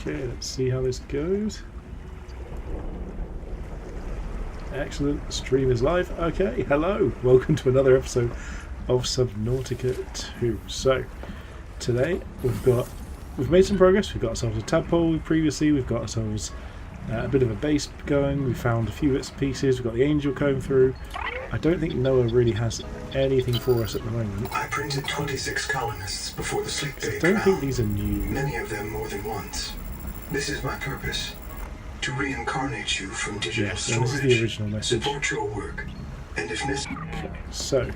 Okay, let's see how this goes. Excellent, the stream is live. Okay, hello, welcome to another episode of Subnautica 2. So, today we've made some progress. We've got ourselves a tadpole previously, we've got ourselves a bit of a base going, we found a few bits and pieces, we've got the angel coming through. I don't think Noah really has anything for us at the moment. I printed 26 colonists before the sleep day. I don't think these are new. Many of them more than once. This is my purpose. To reincarnate you from digital storage. This is the original message. Support your work. And if necessary. Okay, so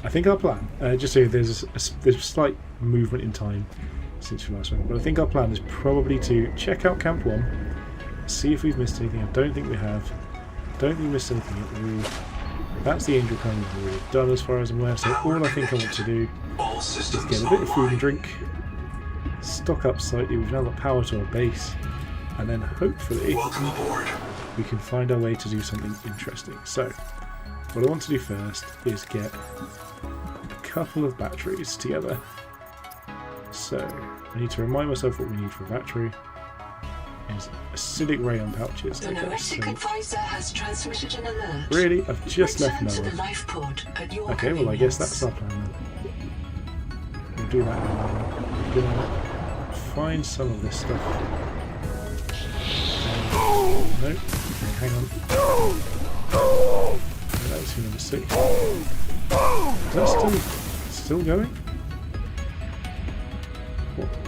I think our plan, just so there's a slight movement in time since we last went, but I think our plan is probably to check out Camp 1, see if we've missed anything. I don't think we have. Don't think we missed anything at the roof. That's the angel coming through. Done as far as I'm aware, so all I think I want to do is get a bit of food and drink, stock up slightly. We've now got power to our base, and then hopefully we can find our way to do something interesting. So what I want to do first is get a couple of batteries together. So I need to remind myself what we need for a battery. Is acidic rayon pouches. The Noetic advisor has transmitted an alert. Really? I've just left Noah. To the life pod at your okay, well I guess that's our plan then. We'll do that now. We're gonna find some of this stuff. Nope. Okay, hang on. That was number 6. Is that still going?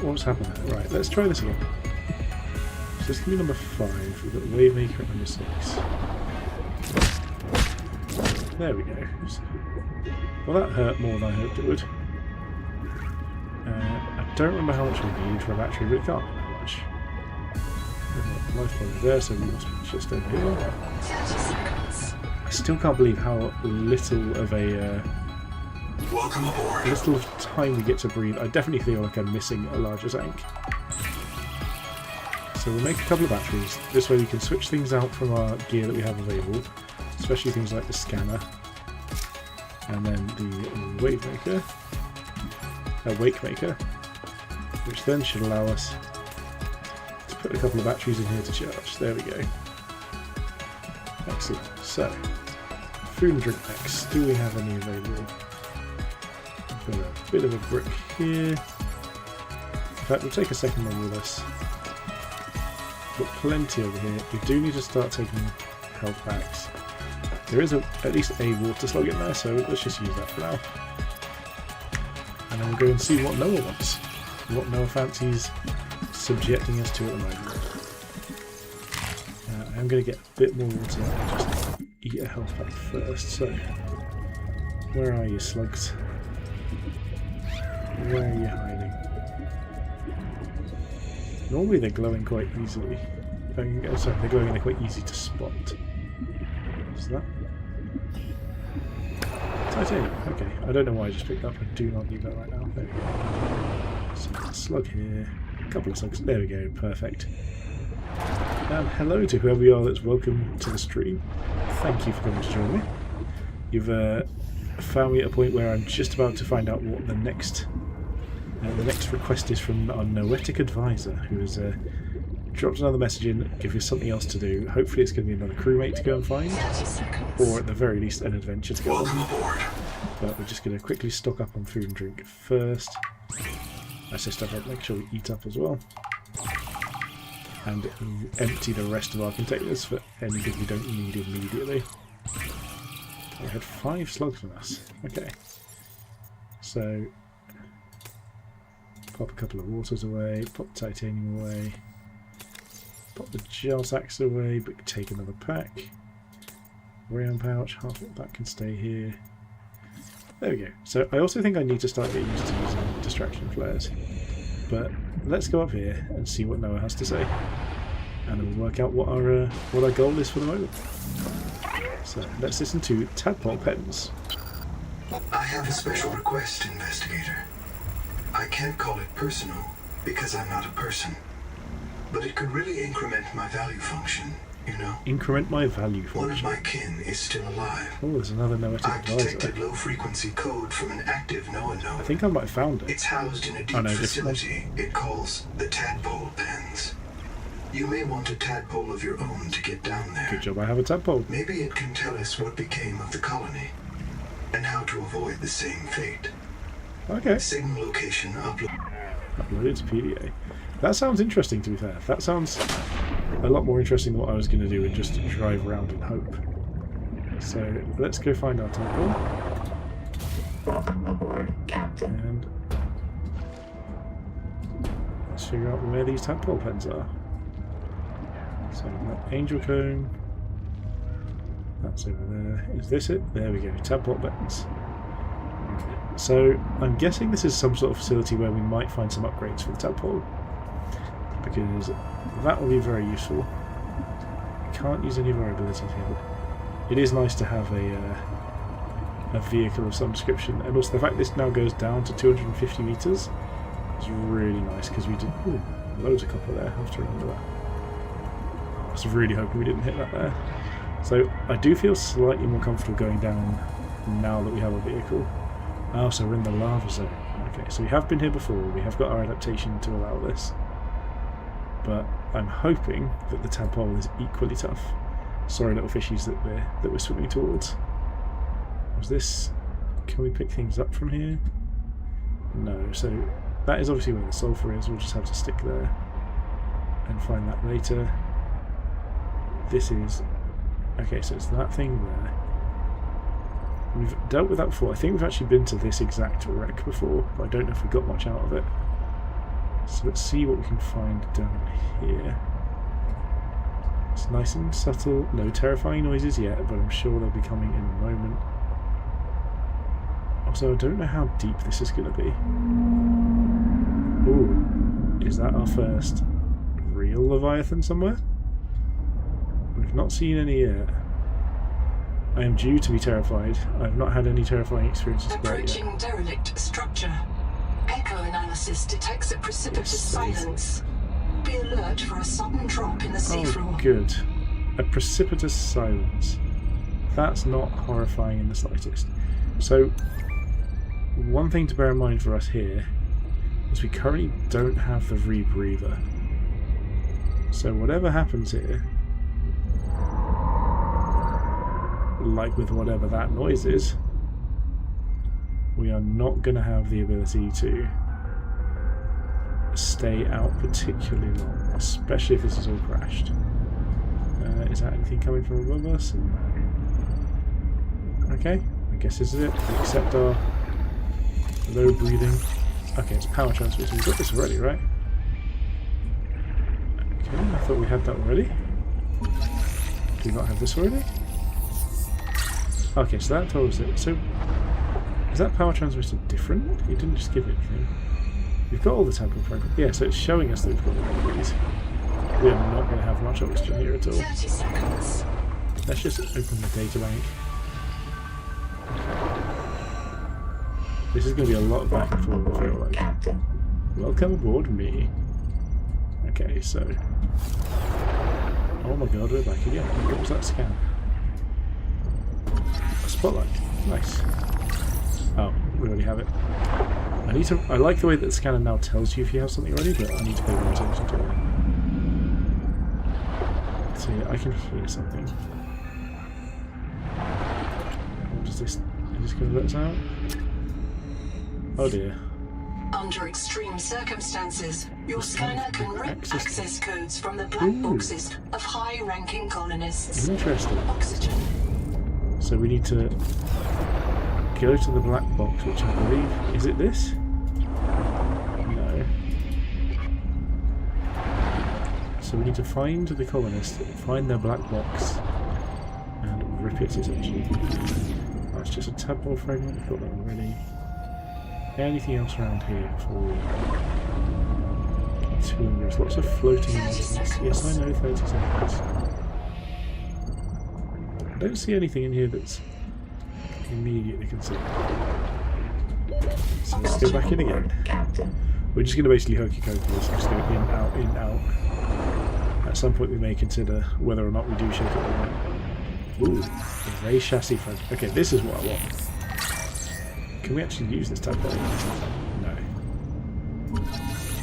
What's happened there? Right, let's try this again. So this can be number 5. We've got the wave maker at number 6. There we go. Well, that hurt more than I hoped it would. I don't remember how much we need for a battery, but it can't be that much. Life point there, so we must be just over here. I still can't believe how little of a little time we get to breathe. I definitely feel like I'm missing a larger tank. So we'll make a couple of batteries. This way we can switch things out from our gear that we have available, especially things like the scanner, and then the wake maker, which then should allow us to put a couple of batteries in here to charge. There we go. Excellent. So, food and drink next. Do we have any available? Got a bit of a brick here. In fact, we'll take a second one with us. Got plenty over here. We do need to start taking health packs. There is at least a water slug in there, so let's just use that for now. And then we'll go and see what Noah wants. What Noah fancies subjecting us to at the moment. I'm going to get a bit more water and just eat a health pack first. So, where are you, slugs? Where are you hiding? Normally they're glowing quite easily. Oh, sorry, they're glowing and they're quite easy to spot. What's that? Titanium. Okay, I don't know why I just picked that up. I do not need that right now. There we go. So a slug here. A couple of slugs. There we go. Perfect. Hello to whoever you are that's welcome to the stream. Thank you for coming to join me. You've found me at a point where I'm just about to find out what the next request is from our Noetic advisor, who has dropped another message in, give you something else to do. Hopefully it's going to be another crewmate to go and find, or at the very least an adventure to go on. But we're just going to quickly stock up on food and drink first. I say stock up, make sure we eat up as well. And empty the rest of our containers for anything we don't need immediately. We had 5 slugs on us. Okay. So pop a couple of waters away, pop the titanium away, pop the gel sacks away, but take another pack. Rayon pouch, half of that can stay here. There we go. So I also think I need to start getting used to using distraction flares. But let's go up here and see what Noah has to say, and then we'll work out what our goal is for the moment. So let's listen to Tadpole Pens. I have a special request, investigator. I can't call it personal, because I'm not a person. But it could really increment my value function, you know? Increment my value function? One of my kin is still alive. Oh, there's another Noetic advisor. I've detected low-frequency code from an active Noah node. I think I might have found it. It's housed in a deep facility it calls the Tadpole Pens. You may want a tadpole of your own to get down there. Good job I have a tadpole. Maybe it can tell us what became of the colony and how to avoid the same fate. Okay. Signal location Uploaded to PDA. That sounds interesting, to be fair. That sounds a lot more interesting than what I was going to do and just drive around and hope. So let's go find our tadpole. And let's figure out where these tadpole pens are. So Angel Cone. That's over there. Is this it? There we go. Tadpole pens. So I'm guessing this is some sort of facility where we might find some upgrades for the tadpole, because that will be very useful. Can't use any of our abilities here. It is nice to have a vehicle of some description, and also the fact this now goes down to 250 meters is really nice, because we did loads of copper there. I have to remember that. I was really hoping we didn't hit that there. So I do feel slightly more comfortable going down now that we have a vehicle. Oh, so we're in the lava zone. Okay, so we have been here before. We have got our adaptation to allow this. But I'm hoping that the tadpole is equally tough. Sorry, little fishies that we're swimming towards. Was this... Can we pick things up from here? No, so that is obviously where the sulfur is. We'll just have to stick there and find that later. This is... Okay, so it's that thing there. We've dealt with that before. I think we've actually been to this exact wreck before, but I don't know if we got much out of it. So let's see what we can find down here. It's nice and subtle. No terrifying noises yet, but I'm sure they'll be coming in a moment. Also, I don't know how deep this is going to be. Ooh, is that our first real Leviathan somewhere? We've not seen any yet. I am due to be terrified. I've not had any terrifying experiences quite yet. Approaching derelict structure. Echo analysis detects a precipitous silence. Be alert for a sudden drop in the seafloor. Oh, good. A precipitous silence. That's not horrifying in the slightest. So, one thing to bear in mind for us here is we currently don't have the rebreather. So whatever happens here, like with whatever that noise is, we are not going to have the ability to stay out particularly long, especially if this is all crashed. Is that anything coming from above us? No. Okay, I guess this is it. We accept our low breathing. Okay, it's power transfer, so we've got this already, right? Okay, I thought we had that already. Do we not have this already? Okay, so that told us it. So, is that power transmitter different? It didn't just give it anything. We've got all the tadpole fragments. Yeah, so it's showing us that we've got all of these. We are not going to have much oxygen here at all. 30 seconds. Let's just open the data bank. This is going to be a lot of back and forth, I feel like. Welcome aboard me. Okay, so... Oh my god, we're back again. What was that scan? A spotlight. Nice. Oh, we already have it. I like the way that the scanner now tells you if you have something already, but I need to pay more attention to it. So yeah, I can hear something. What is this? Is this going to let us out? Oh dear. Under extreme circumstances, your scanner can rip access codes from the black Ooh. boxes of high-ranking colonists. Interesting. Oxygen. So we need to go to the black box, which I believe... Is it this? No. So we need to find the colonists, find their black box, and rip it, essentially. That's just a tadpole fragment, we've got that already. Anything else around here before we... There's lots of floating items. Yes, I know, 30 seconds. I don't see anything in here that's immediately considered. So let's go back in again. We're just going to basically hokey cokey this, just go in, out. At some point we may consider whether or not we do shake it or not. Ooh, a ray chassis front. Okay, this is what I want. Can we actually use this tadpole? No.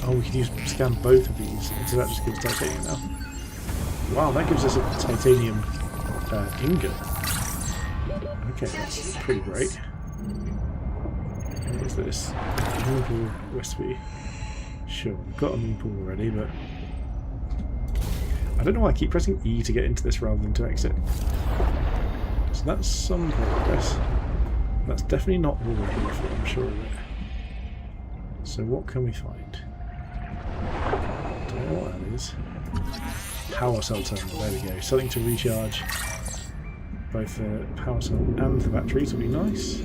Oh, we can scan both of these, so that just gives titanium now. Wow, that gives us a titanium ingot. Okay, that's pretty great. What is this? Moon pool recipe. Sure, we've got a moon pool already, but I don't know why I keep pressing E to get into this rather than to exit. So that's some progress. That's definitely not all we're here for, I'm sure of it. So what can we find? Don't know what that is. Power cell terminal, there we go. Something to recharge both the power cell and the batteries will be nice.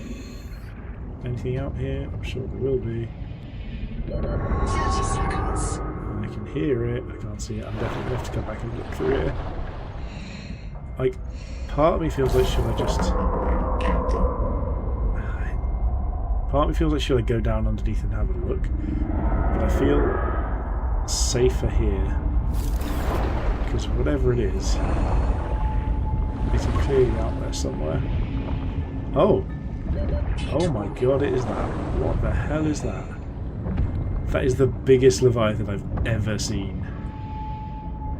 Anything out here? I'm sure there will be. 30 seconds. I can hear it, I can't see it. I'm definitely going to have to come back and look through it. Like, part of me feels like should I just... Part of me feels like should I go down underneath and have a look. But I feel safer here. Because whatever it is, it's clearly out there somewhere. Oh! Oh my god, it is that. What the hell is that? That is the biggest Leviathan I've ever seen.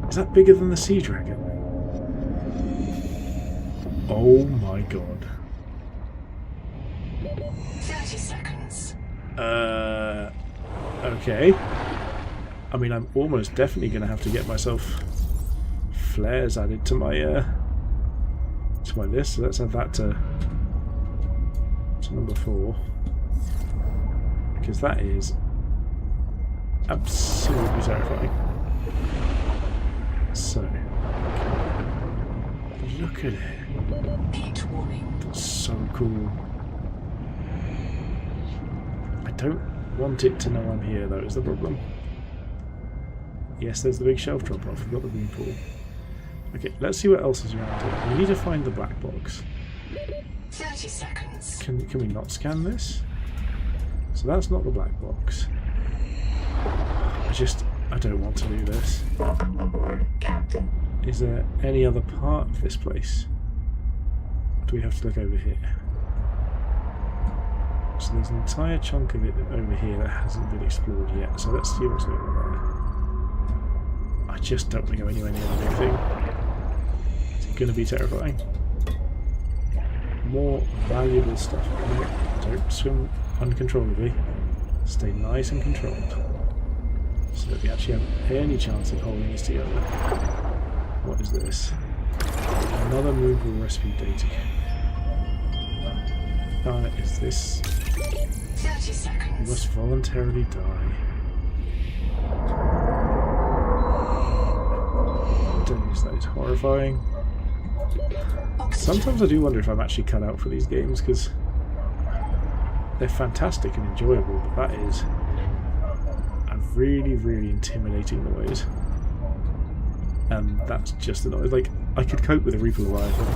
Is that bigger than the Sea Dragon? Oh my god. 30 seconds. Okay. I mean, I'm almost definitely going to have to get myself flares added to my list. So let's add that to number 4. Because that is absolutely terrifying. So, look at it. Heat warning. That's so cool. I don't want it to know I'm here, though, is the problem. Yes, there's the big shelf drop off. We've got the moon pool. Okay, let's see what else is around here. We need to find the black box. 30 seconds. Can we not scan this? So that's not the black box. I don't want to do this. Is there any other part of this place? Or do we have to look over here? So there's an entire chunk of it over here that hasn't been explored yet. So let's see what's over there. I just don't want to go anywhere near the big thing. It's going to be terrifying. More valuable stuff. No, don't swim uncontrollably. Stay nice and controlled. So that we actually have any chance of holding this together. What is this? Another moon pool recipe data. Is this... 30 seconds. You must voluntarily die. That is horrifying. Sometimes I do wonder if I'm actually cut out for these games, because they're fantastic and enjoyable, but that is a really, really intimidating noise. And that's just annoying. Like, I could cope with a Reaper Leviathan.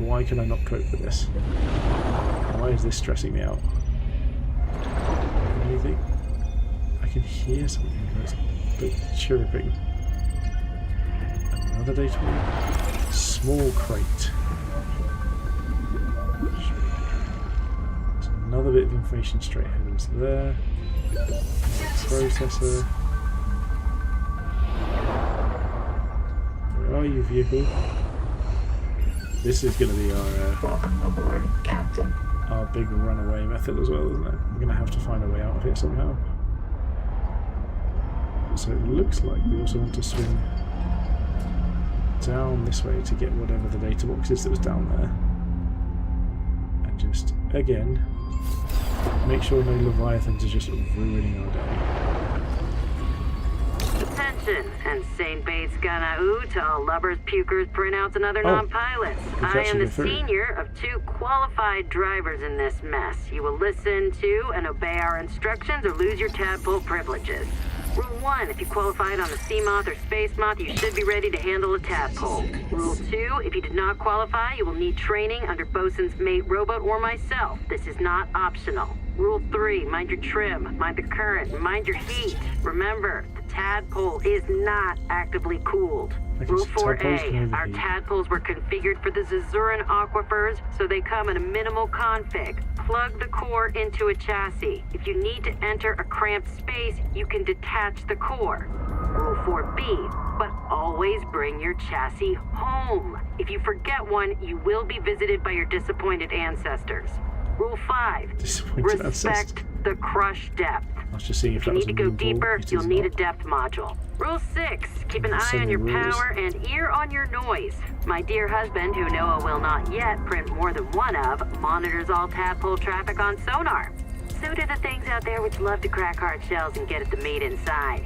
Why can I not cope with this? Why is this stressing me out? Anything? I can hear something that's chirping. Another data point. Small crate. There's another bit of information straight ahead of us there. Processor. Where are you, vehicle? This is going to be our big runaway method as well, isn't it? We're going to have to find a way out of here somehow. So it looks like we also want to swim down this way to get whatever the data box is that was down there. And just, again, make sure no Leviathans are just ruining our day. Attention, and St. Bates Ganaú to all lubbers, pukers, printouts, and other non-pilots. I am the senior of 2 qualified drivers in this mess. You will listen to and obey our instructions or lose your tadpole privileges. Rule 1, if you qualified on the Sea Moth or Space Moth, you should be ready to handle a tadpole. Rule 2, if you did not qualify, you will need training under Bosun's Mate Robot or myself. This is not optional. Rule 3, mind your trim, mind the current, mind your heat. Remember, the tadpole is not actively cooled. Rule 4A, our tadpoles were configured for the Zazuran aquifers, so they come in a minimal config. Plug the core into a chassis. If you need to enter a cramped space, you can detach the core. Rule 4B, but always bring your chassis home. If you forget one, you will be visited by your disappointed ancestors. Rule 5. Disappointed Respect ancestor. the crush depth. I was just seeing if If you that was need a to go rule. deeper, It you'll is need a not. depth module. Rule 6. Keep an So eye on many your rules. power and ear on your noise. My dear husband, who Noah will not yet print more than one of, monitors all tadpole traffic on sonar. So do the things out there which love to crack hard shells and get at the meat inside.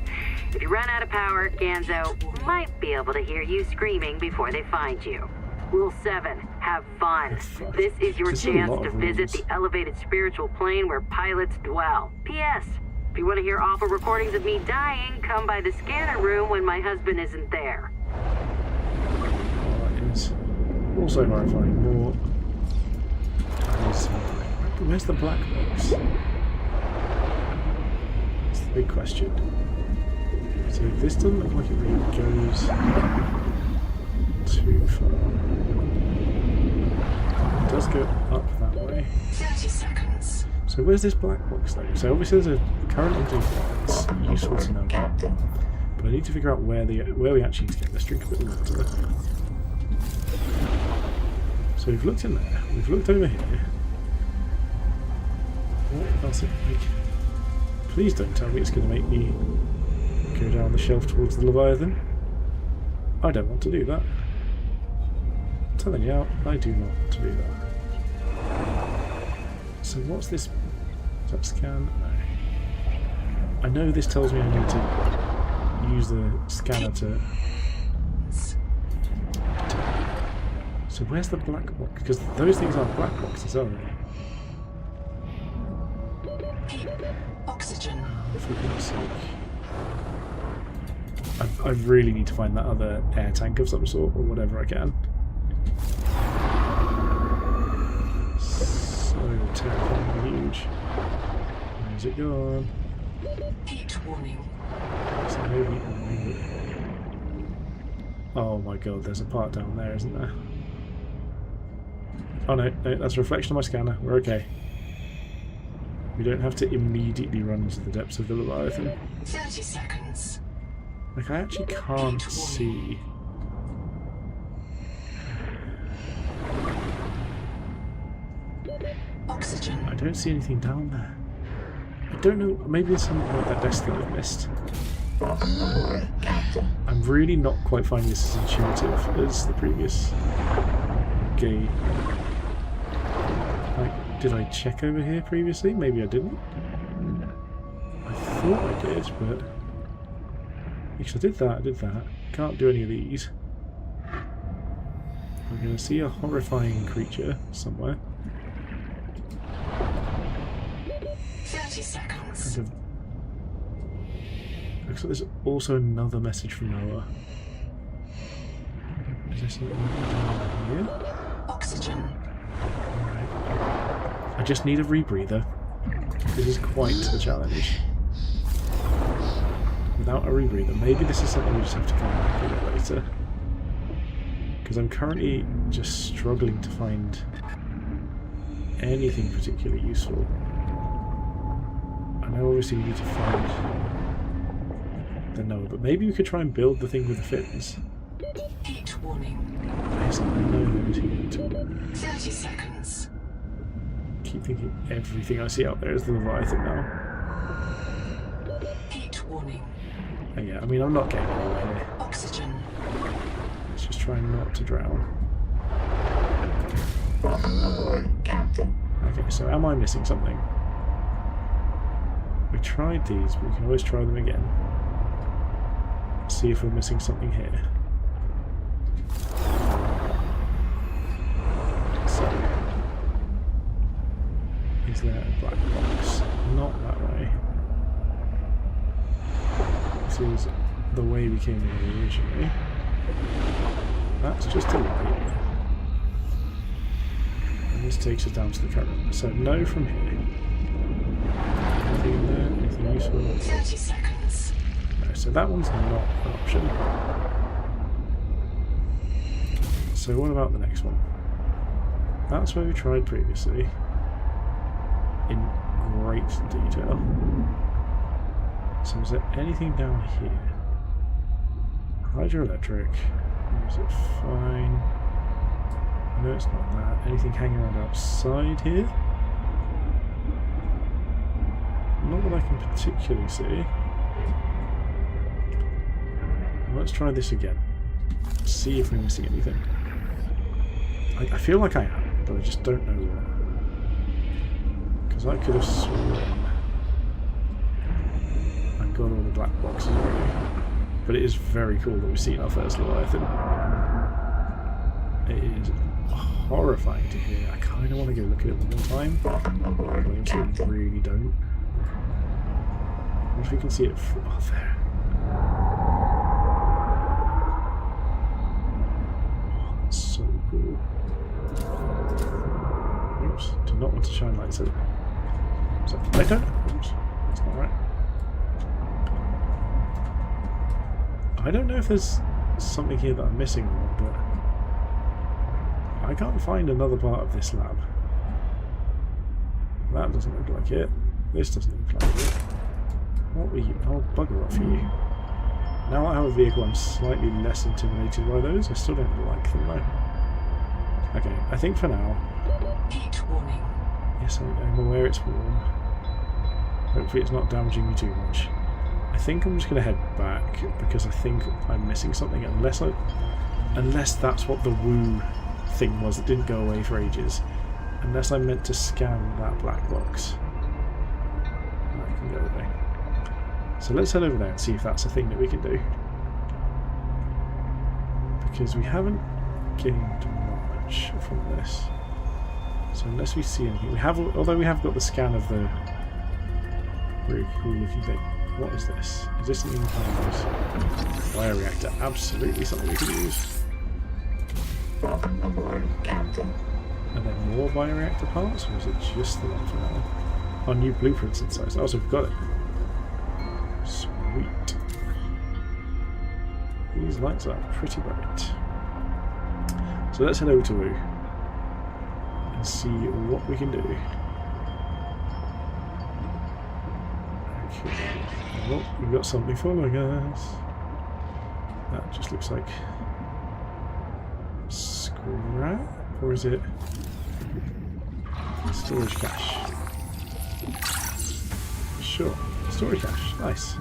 If you run out of power, Ganzo might be able to hear you screaming before they find you. Rule 7. Have fun. Fuck. This is your There's a chance lot to of visit rules. the elevated spiritual plane where pilots dwell. P.S. If you want to hear awful recordings of me dying, come by the scanner room when my husband isn't there. Oh, that is also horrifying. More. Where's the black box? That's the big question. So this doesn't look like it really goes too far. It does go up that way. 30 seconds. So where's this black box though? So obviously there's a current interface that's useful to know about. But I need to figure out where we actually need to get. Let's drink a bit of water. So we've looked in there. We've looked over here. What else? Please don't tell me it's going to make me go down the shelf towards the Leviathan. I don't want to do that. I'm telling you, I do not want to do that. So what's this? Is that scan? No. I know this tells me I need to use the scanner to... So where's the black box? Because those things aren't black boxes, are they? Oxygen. For goodness sake. I really need to find that other air tank of some sort, or whatever I can. So terrifyingly huge. Where's it gone? Heat warning. So maybe... Oh my god, there's a part down there, isn't there? Oh no, that's a reflection of my scanner. We're okay. We don't have to immediately run into the depths of the Leviathan. 30 seconds. Like, I actually can't see. Oxygen. I don't see anything down there. I don't know, maybe there's something like that desk thing I've missed. I'm really not quite finding this as intuitive as the previous game. Like, did I check over here previously? Maybe I didn't. I thought I did, but... Actually, I did that. Can't do any of these. I'm going to see a horrifying creature somewhere. 30 seconds. Kind of... Looks like there's also another message from Noah. Is there something down here? Oxygen. Alright. I just need a rebreather. This is quite a challenge. Without a rebreather, maybe this is something we just have to come back to later. Because I'm currently just struggling to find anything particularly useful. I know obviously we need to find the Noah, but maybe we could try and build the thing with the fins. Heat warning. Yes, I know those heat. 30 seconds. Keep thinking everything I see out there is the Leviathan now. Heat warning. And yeah, I mean, I'm not getting anywhere here. Oxygen. Let's just try not to drown. Okay, so am I missing something? We tried these, but we can always try them again. See if we're missing something here. So, is there a black box? Not that way. This is the way we came in originally. That's just a light. And this takes us down to the current. So no from here. Anything in there? Anything useful? 30 seconds. No, so that one's not an option. So what about the next one? That's where we tried previously. In great detail. So is there anything down here? Hydroelectric. Is it fine? No, it's not that. Anything hanging around outside here? Not that I can particularly see. Let's try this again. See if we're missing anything. I feel like I am, but I just don't know what. Because I could have sworn I got all the black boxes already. But it is very cool that we've seen our first Leviathan. It is horrifying to hear. I kind of want to go look at it one more time. But I also really don't. What if we can see it? Oh, there. Oh, that's so cool. Oops. Do not want to shine lights at it. So, I don't. Oops. That's not right. I don't know if there's something here that I'm missing or not, but I can't find another part of this lab. That doesn't look like it. This doesn't look like it. What were you? I'll bugger off you. Now I have a vehicle, I'm slightly less intimidated by those. I still don't like them though. Okay, I think for now. Heat warning. Yes, I'm aware it's warm. Hopefully it's not damaging me too much. I think I'm just going to head back because I think I'm missing something unless that's what the woo thing was that didn't go away for ages. Unless I meant to scan that black box. That can go away. So let's head over there and see if that's a thing that we can do. Because we haven't gained much from this. So unless we see anything, although we have got the scan of the very cool looking thing. What is this? Is this something we can use? Bioreactor, absolutely something we can use. And then more bioreactor parts, or is it just the one for now? Oh, new blueprints inside. Oh, so we've got it. Sweet. These lights are pretty bright. So let's head over to Woo and see what we can do. Okay. Oh, we've got something following us. That just looks like scrap, or is it storage cache? Sure, storage cache. Nice.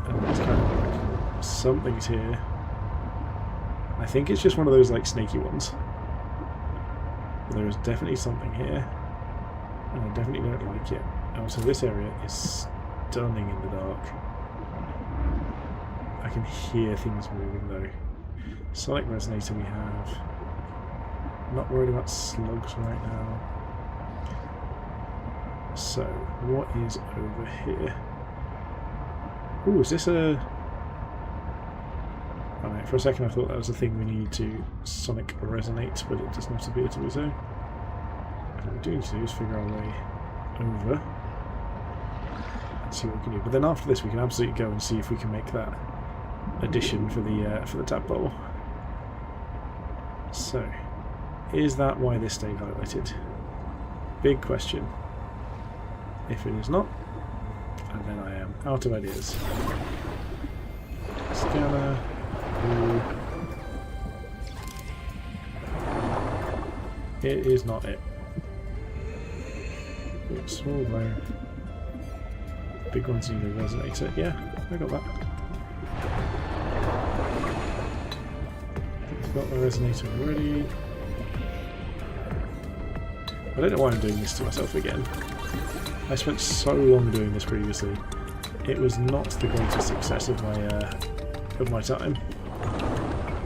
And it's kind of like something's here. I think it's just one of those like snaky ones. But there is definitely something here, and I definitely don't like it. Also, this area is stunning in the dark. I can hear things moving though. Sonic resonator we have. Not worried about slugs right now. So, what is over here? Ooh, is this a... Oh no, for a second I thought that was a thing we need to sonic resonate, but it does not appear to be so. What we do need to do is figure our way over. See what we can do. But then after this we can absolutely go and see if we can make that addition for the tadpole. So, is that why this stayed highlighted? Big question. If it is not, and then I am out of ideas. Scanner. Ooh. It is not it. Small glow. Big ones need a resonator. Yeah, I got that. I've got the resonator already. I don't know why I'm doing this to myself again. I spent so long doing this previously. It was not the greatest success of my time.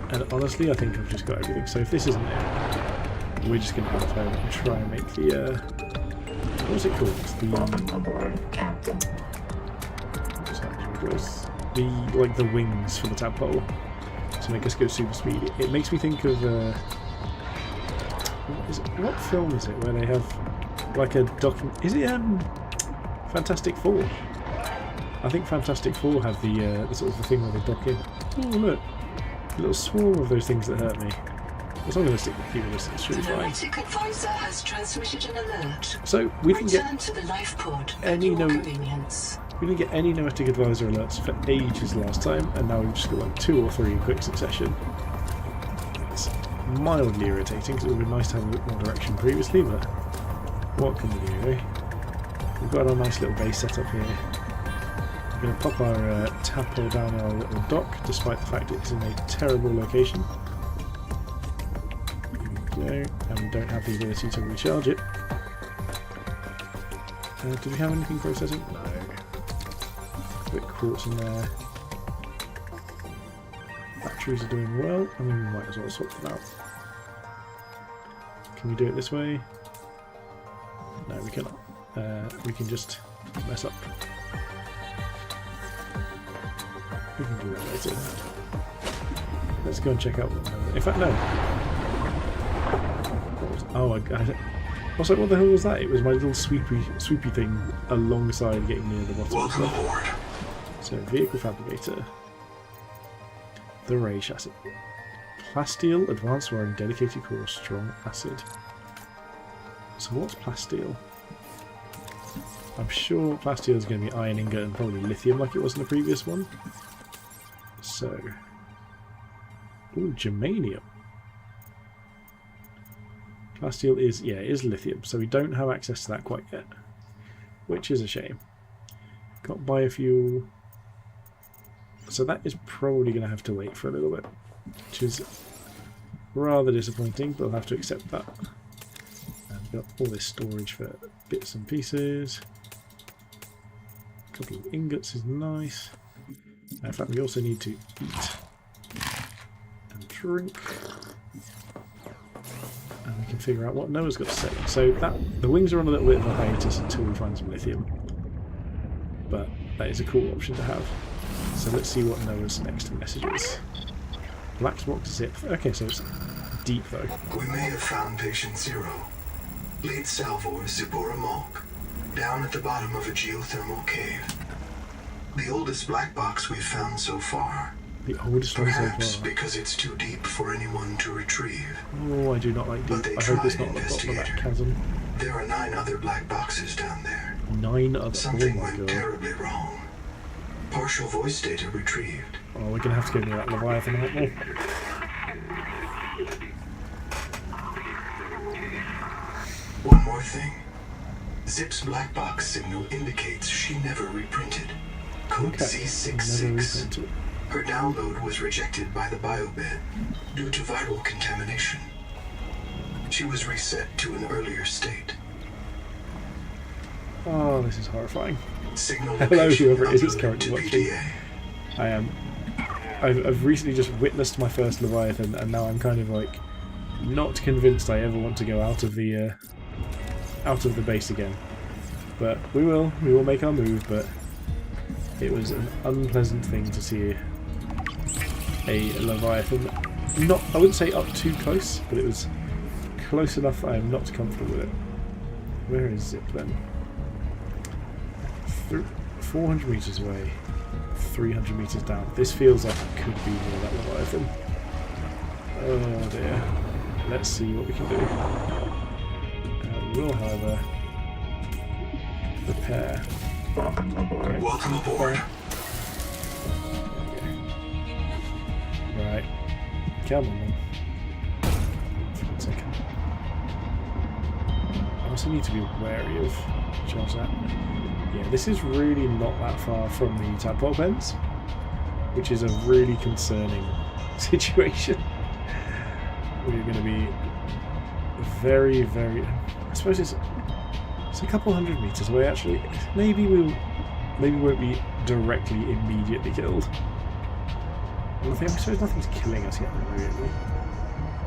And honestly, I think I've just got everything. So if this isn't it, we're just going to have to go and try and make the what was it called? The wings for the tadpole to make us go super speed. It makes me think of what film is it where they have like a document? Is it Fantastic Four? I think Fantastic Four have the sort of the thing where they dock in. Oh look, a little swarm of those things that hurt me. As long as I stick with Cumulus, it should be fine. The advisor has transmitted an alert. So we didn't get to the life pod any convenience. We didn't get any nomadic advisor alerts for ages last time, and now we've just got like 2 or 3 in quick succession. It's mildly irritating because it would have been nice to have a bit more direction previously, but what can we do, eh? We've got our nice little base set up here. We're going to pop our tadpole down our little dock, despite the fact it's in a terrible location. Here we go, and we don't have the ability to recharge it. Do we have anything processing? No. Quick quartz in there. Batteries are doing well. I mean, we might as well swap them out. Can we do it this way? No, we cannot. We can just mess up. We can do that later. Let's go and check out. In fact, no. Oh, I was like, what the hell was that? It was my little swoopy thing alongside getting near the bottom. Welcome aboard. So, vehicle fabricator. The Ray chassis. Plasteel, advanced wiring, dedicated core, strong acid. So what's plasteel? I'm sure plasteel is going to be iron ingot and probably lithium like it was in the previous one. So, ooh, germanium. Plasteel is, yeah, it is lithium, so we don't have access to that quite yet, which is a shame. Got biofuel, so that is probably going to have to wait for a little bit, which is rather disappointing, but I'll have to accept that. And we've got all this storage for bits and pieces. A couple of ingots is nice. In fact, we also need to eat and drink. And we can figure out what Noah's got to say. So the wings are on a little bit of a hiatus until we find some lithium. But that is a cool option to have. So let's see what Noah's next message is. Black box zip. Okay, so it's deep though. We may have found patient 0. Lead Salvor Zipporah Malk, down at the bottom of a geothermal cave. The oldest black box we've found so far. The oldest one so Perhaps far. because it's too deep for anyone to retrieve. Oh, I do not like But deep. they I hope it's tried, not at the bottom of that investigator. chasm. There are 9 other black boxes down there. 9 other. Something Oh my went god. terribly wrong. Partial voice data retrieved. Oh, we're going to have to go near that Leviathan, aren't we? One more thing. Zip's black box signal indicates she never reprinted. Code Okay. C66. Never reprinted. Her download was rejected by the biobed due to viral contamination. She was reset to an earlier state. Oh, this is horrifying. Signal Hello, location whoever it is that's uploaded currently to watching. PDA. I am. I've recently just witnessed my first Leviathan, and now I'm kind of like not convinced I ever want to go out of the base again. But we will make our move. But it was an unpleasant thing to see a Leviathan. Not, I wouldn't say up too close, but it was close enough that I am not comfortable with it. Where is Zip then? 400 meters away, 300 meters down. This feels like it could be near that Leviathan. Oh dear. Let's see what we can do. We will, however, repair. Okay. Welcome aboard. Right. Come on then. One second. I also need to be wary of charge that. Yeah, this is really not that far from the tadpole pens, which is a really concerning situation. We're going to be very, very... I suppose it's a couple hundred meters away actually. Maybe we won't be directly immediately killed. I suppose nothing's killing us yet, really.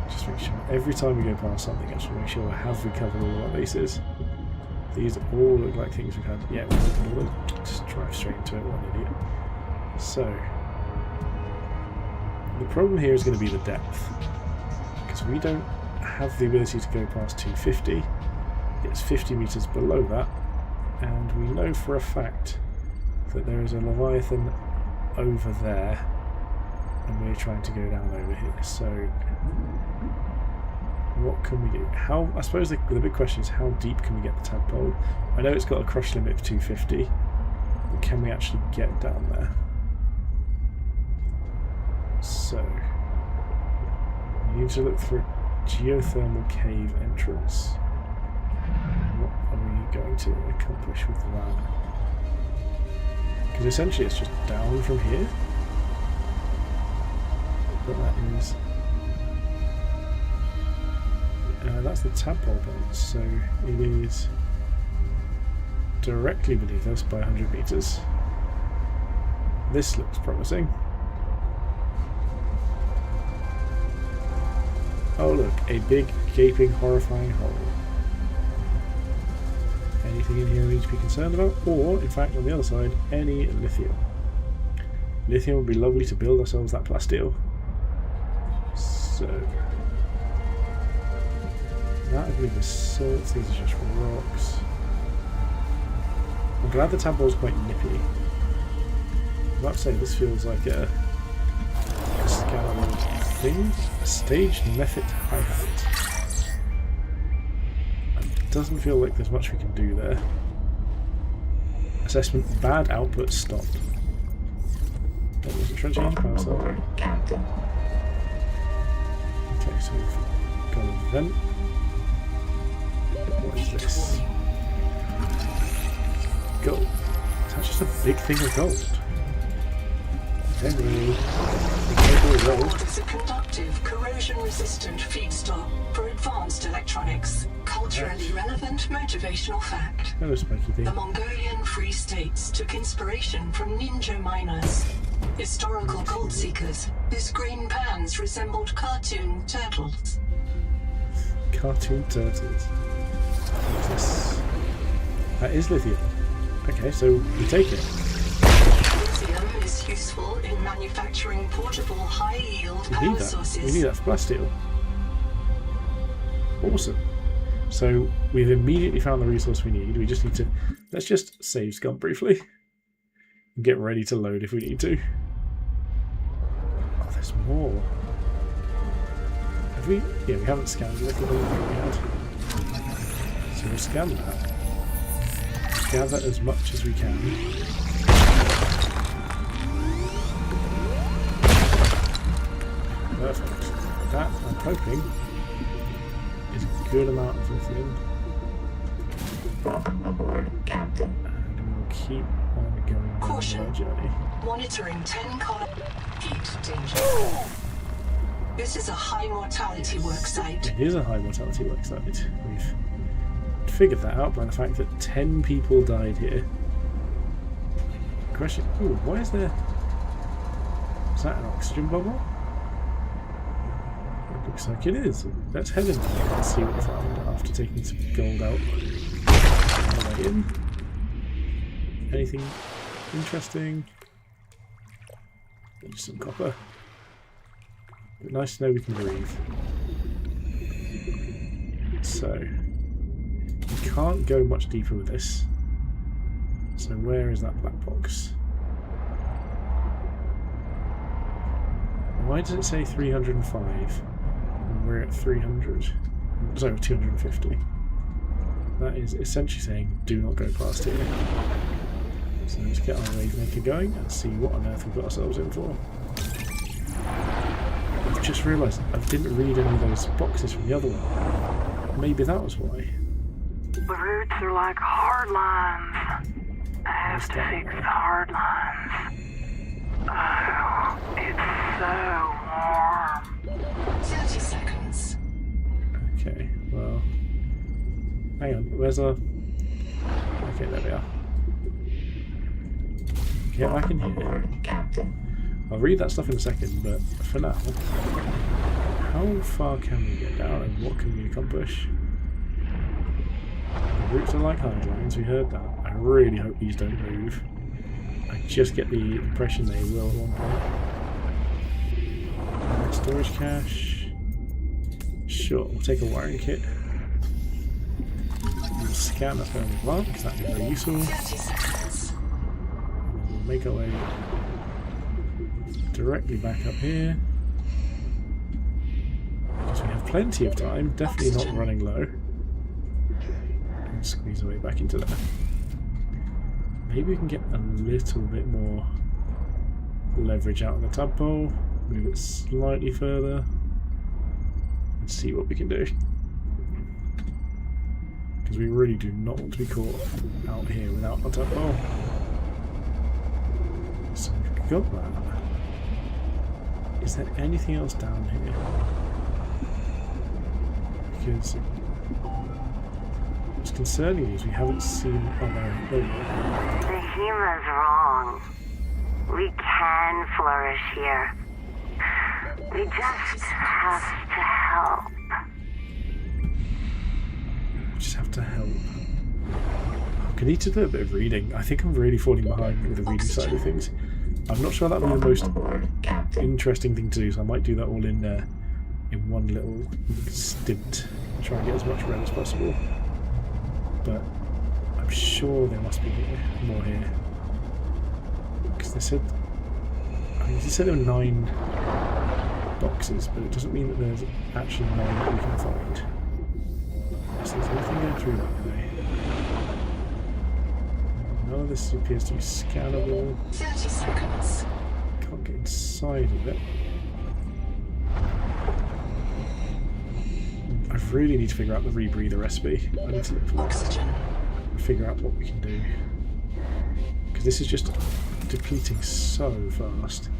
Just make sure every time we go past something, actually make sure have we covered all our bases. These all look like things we've had. Yeah, we've opened all them. Just drive straight into it. What an idiot. So the problem here is going to be the depth, because we don't have the ability to go past 250. It's 50 meters below that, and we know for a fact that there is a Leviathan over there, and we're trying to go down over here. So what can we do? I suppose the big question is how deep can we get the tadpole? I know it's got a crush limit of 250. The can we actually get down there? So, we need to look for a geothermal cave entrance. What are we going to accomplish with that? Because essentially it's just down from here. But that is... that's the tadpole pond, so it is directly beneath us by 100 meters. This looks promising. Oh look, a big, gaping, horrifying hole. Anything in here we need to be concerned about? Or, in fact, on the other side, any lithium. Lithium would be lovely to build ourselves that plasteel. So... that, I believe, is salts. These are just rocks. I'm glad the tadpole's quite nippy. I'm about to say, this feels like a scalable thing. A staged method hi-hat. It doesn't feel like there's much we can do there. Assessment, bad output stopped. That wasn't trenching, power cell. Okay, so we've got a vent. What is this? Gold. Is that just a big thing of gold? Gold is a conductive, corrosion-resistant feedstock for advanced electronics. Culturally relevant motivational fact. Hello, spiky thing. The Mongolian Free States took inspiration from ninja miners, historical gold seekers whose green pans resembled cartoon turtles. Cartoon turtles. What's this? That is lithium. Okay, so we take it. Lithium is useful in manufacturing portable, high-yield power sources. We need that for plasteel. Awesome. So we've immediately found the resource we need. We just need to... let's just save Scum briefly. And get ready to load if we need to. Oh, there's more. Have we... yeah, we haven't scanned the lithium we had. So we'll scan that. Gather as much as we can. Perfect. That, I'm hoping, is a good amount of lithium. And we'll keep on going on our journey. Monitoring 10 column heat danger. This is a high mortality work site. It is a high mortality work site. We've figured that out by the fact that 10 people died here. Question, ooh, why is there... is that an oxygen bubble? It looks like it is. Let's head in there and see what we found after taking some gold out on the way in. Anything interesting? Just some copper. But nice to know we can breathe. So... we can't go much deeper with this. So where is that black box? Why does it say 305? And we're at 300. Sorry, 250. That is essentially saying do not go past here. So let's get our wave maker going and see what on earth we've got ourselves in for. I've just realised I didn't read any of those boxes from the other one. Maybe that was why. The roots are like hard lines. I have to fix the hard lines. Oh, it's so warm. 30 seconds. Okay, well... hang on, where's our... okay, there we are. Get back in here. I'll read that stuff in a second, but for now... how far can we get down and what can we accomplish? The roots are like hard lines, we heard that. I really hope these don't move. I just get the impression they will at one point. Storage cache. Sure, we'll take a wiring kit. We'll scan the thermal plant because that'd be very useful. 30 seconds. We'll make our way directly back up here. Because we have plenty of time, definitely not running low. Squeeze our way back into there. Maybe we can get a little bit more leverage out of the tadpole, move it slightly further, and see what we can do. Because we really do not want to be caught out here without a tadpole. So we've got that. Is there anything else down here? Because what's concerning is we haven't seen other. Nahima's wrong. We can flourish here. We just have to help. We just have to help. I need to do a bit of reading. I think I'm really falling behind with the reading side of things. I'm not sure that'll be the most interesting thing to do, so I might do that all in one little stint. Try and get as much red as possible. But I'm sure there must be more here. Because they said there were 9 boxes, but it doesn't mean that there's actually 9 that we can find. So there's nothing going through that way. None of this appears to be scannable. 30 seconds. Can't get inside of it. I really need to figure out the rebreather recipe. I need to look for that and figure out what we can do. Because this is just depleting so fast.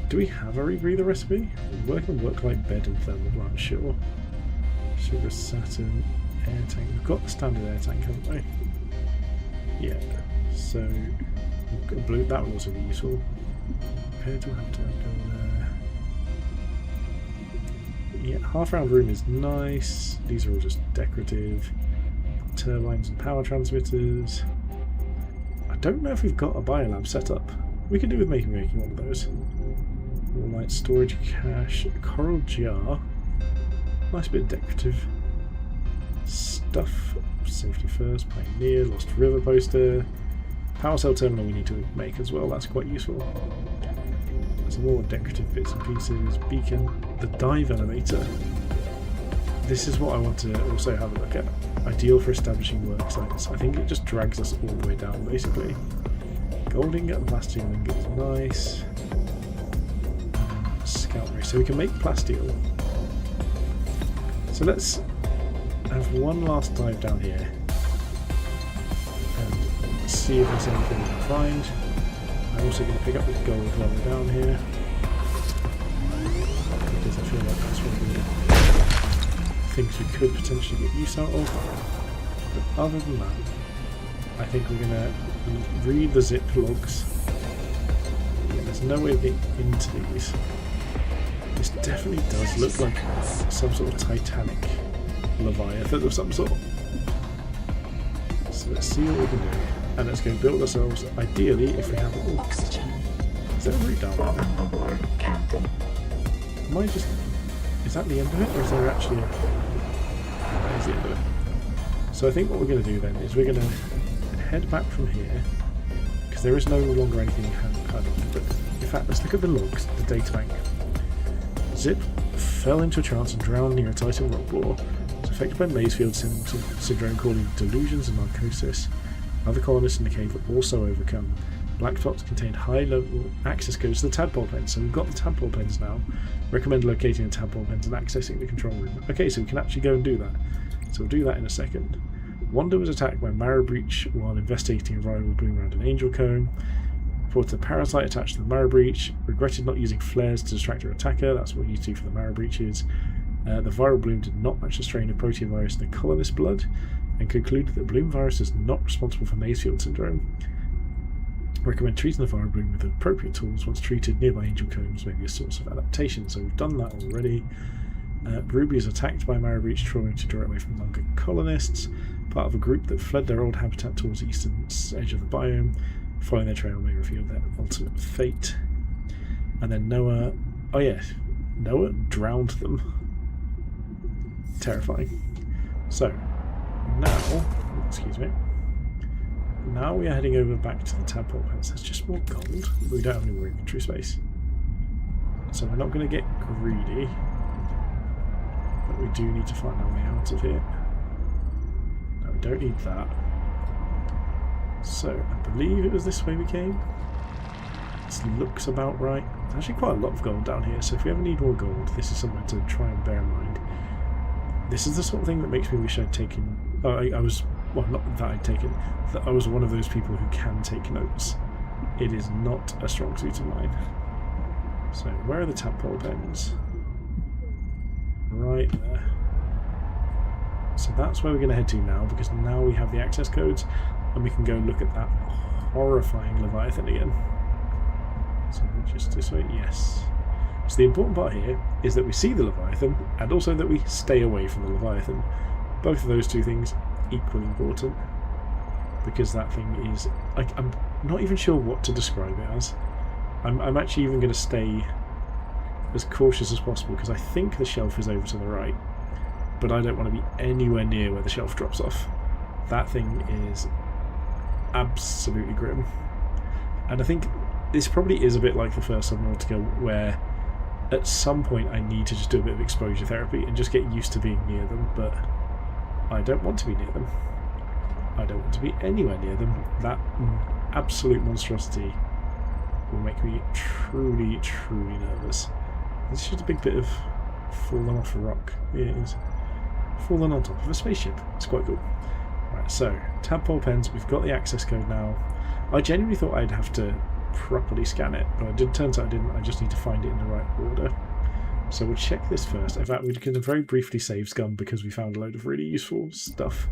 Do we have a rebreather recipe? Work like bed and thermal plant, sure. Sugar Saturn, air tank. We've got the standard air tank, haven't we? Yeah. So we've got blue. That would also be useful. Compared to have to go there. Yeah, half round room is nice. These are all just decorative. Turbines and power transmitters. I don't know if we've got a biolab set up. We could do with making one of those. All light storage cache, coral jar. Nice bit of decorative stuff. Safety first, pioneer, lost river poster. Power cell terminal we need to make as well. That's quite useful. Some more decorative bits and pieces. Beacon, the dive elevator. This is what I want to also have a look at. Ideal for establishing work sites. I think it just drags us all the way down basically. Gold ingot and plasteel ingot is nice. Scout race. So we can make plasteel. So let's have one last dive down here and see if there's anything we can find. I'm also going to pick up the gold while we're down here because I feel like that's one of the things we could potentially get use out of. But other than that, I think we're going to read the zip logs. Yeah, there's no way of getting into these. This definitely does look like some sort of Titanic Leviathan of some sort. So let's see what we can do. And let's go build ourselves, ideally, if we have it all. Oxygen. Is there a route down there? Am I just... Is that the end of it? Or is there actually a... That is the end of it. So I think what we're going to do then is we're going to head back from here. Because there is no longer anything kind of... But in fact, let's look at the logs, the data bank. Zip fell into a trance and drowned near a Titan rock bore. Was affected by Maysfield syndrome called delusions and narcosis. Other colonists in the cave were also overcome. Black Fox contained high-level access codes to the tadpole pens, so we've got the tadpole pens now. Recommend locating the tadpole pens and accessing the control room. Okay, so we can actually go and do that. So we'll do that in a second. Wanda was attacked by marrow breach while investigating a rival bloom around an angel comb. Reported a parasite attached to the marrow breach. Regretted not using flares to distract her attacker. That's what you do for the marrow breaches. The viral bloom did not match the strain of proteovirus in the colonist blood, and concluded that bloom virus is not responsible for Maysfield syndrome. Recommend treating the viral bloom with appropriate tools. Once treated, nearby angel combs may be a source of adaptation. So we've done that already. Ruby is attacked by marrow breach, trying to draw it away from younger colonists. Part of a group that fled their old habitat towards the eastern edge of the biome. Following their trail may reveal their ultimate fate. And then Noah... Oh yeah, Noah drowned them. Terrifying. So, now... Excuse me. Now we are heading over back to the tadpole pens. There's just more gold. We don't have any more inventory space. So we're not going to get greedy. But we do need to find our way out of here. No, we don't need that. So, I believe it was this way we came. This looks about right. There's actually quite a lot of gold down here, so if we ever need more gold, this is somewhere to try and bear in mind. This is the sort of thing that makes me wish I'd taken... Oh, I was... Well, not that I'd taken. That I was one of those people who can take notes. It is not a strong suit of mine. So, where are the tadpole pens? Right there. So that's where we're going to head to now, because now we have the access codes, and we can go look at that horrifying Leviathan again. So just this way, yes. So the important part here is that we see the Leviathan, and also that we stay away from the Leviathan. Both of those two things equally important, because that thing is... I'm not even sure what to describe it as. I'm actually even going to stay as cautious as possible, because I think the shelf is over to the right, but I don't want to be anywhere near where the shelf drops off. That thing is absolutely grim. And I think this probably is a bit like the first Subnautica, where at some point I need to just do a bit of exposure therapy and just get used to being near them, but I don't want to be near them. I don't want to be anywhere near them. That absolute monstrosity will make me truly, truly nervous. It's just a big bit of falling off a rock. Yeah, it is. Falling on top of a spaceship. It's quite cool. Right, so, tadpole pens, we've got the access code now. I genuinely thought I'd have to properly scan it, but it turns out I didn't. I just need to find it in the right order. So we'll check this first. In fact, we're going to very briefly save scum because we found a load of really useful stuff.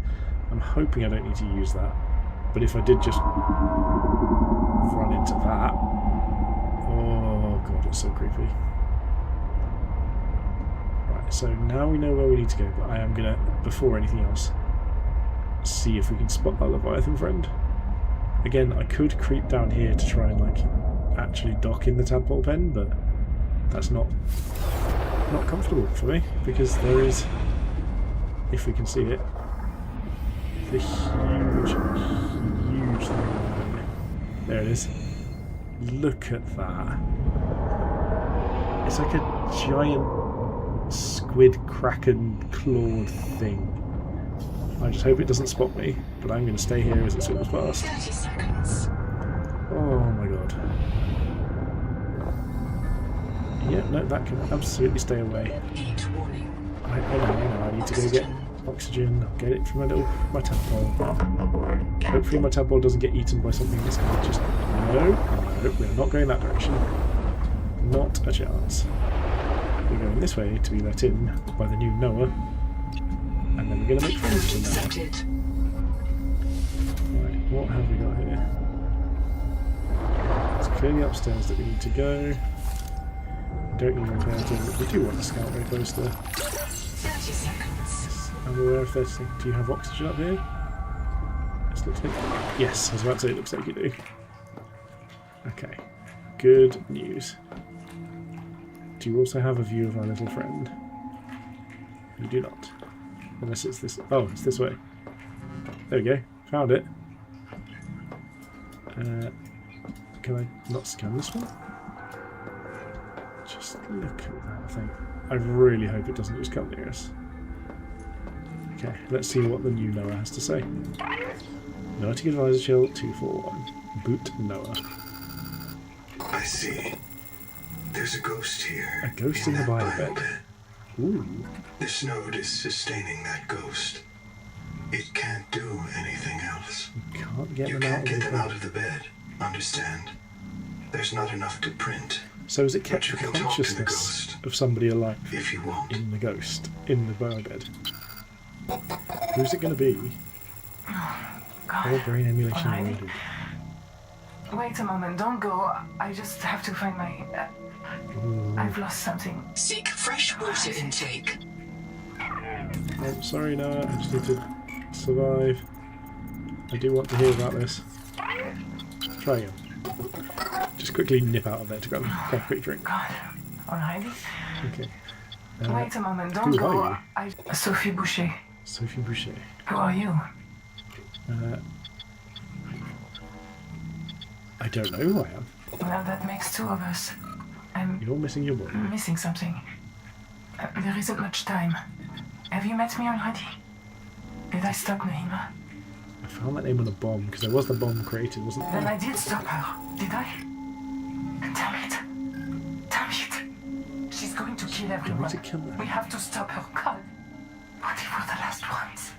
I'm hoping I don't need to use that, but if I did just run into that... Oh god, it's so creepy. Right, so now we know where we need to go, but I am going to, before anything else, see if we can spot that Leviathan friend. Again, I could creep down here to try and like actually dock in the tadpole pen, but that's not comfortable for me, because there is, if we can see it, the huge thing. There it is. Look at that. It's like a giant squid kraken clawed thing. I just hope it doesn't spot me, but I'm going to stay here as it swims past. 30 seconds. Oh my god. Yeah, no, that can absolutely stay away. Heat warning. I know, I need to go get oxygen. I'll get it from my tadpole. Hopefully my tadpole doesn't get eaten by something that's going to just... No, we're not going that direction. Not a chance. We're going this way to be let in by the new Noah. And then we're going to make friends with Noah. Right, what have we got here? It's clearly upstairs that we need to go. We don't need a repair team, but we do want a scout ray poster. 30 seconds. I'm aware of 30 seconds. Do you have oxygen up here? This looks like... Yes, I was about to say it looks like you do. Okay, good news. Do you also have a view of our little friend? You do not. Unless it's this... Oh, it's this way. There we go. Found it. Can I not scan this one? Just look at that thing. I really hope it doesn't just come near us. Okay, let's see what the new Noah has to say. Nautic Advisor Chill 241. Boot Noah. I see. There's a ghost here. A ghost in the biobed. Ooh. This node is sustaining that ghost. It can't do anything else. You can't get You them can't out get of them the out of the bed. Understand? There's not enough to print. So is it kept But the you can talk to the consciousness ghost. of somebody alive If you want. in the ghost, in the biobed? Who's it going to be? Whole God. brain emulation Alrighty. loaded. Wait a moment, don't go. I just have to find my... I've lost something. Seek fresh water intake. I'm sorry, Noah. I just need to survive. I do want to hear about this. Try again. Just quickly nip out of there to grab a quick drink. God. Alrighty. Okay. Wait a moment, don't who go. are Sophie Boucher. Sophie Boucher. Who are you? I don't know who I am. Well, that makes two of us. I'm You're missing your body. missing something. There isn't much time. Have you met me already? Did I stop Naima? I found that name on a bomb because there was the bomb created, wasn't Then there? I did stop her, did I? Damn it. Damn it. She's going to kill everyone. to kill her? We have to stop her. God. What if we're the last ones?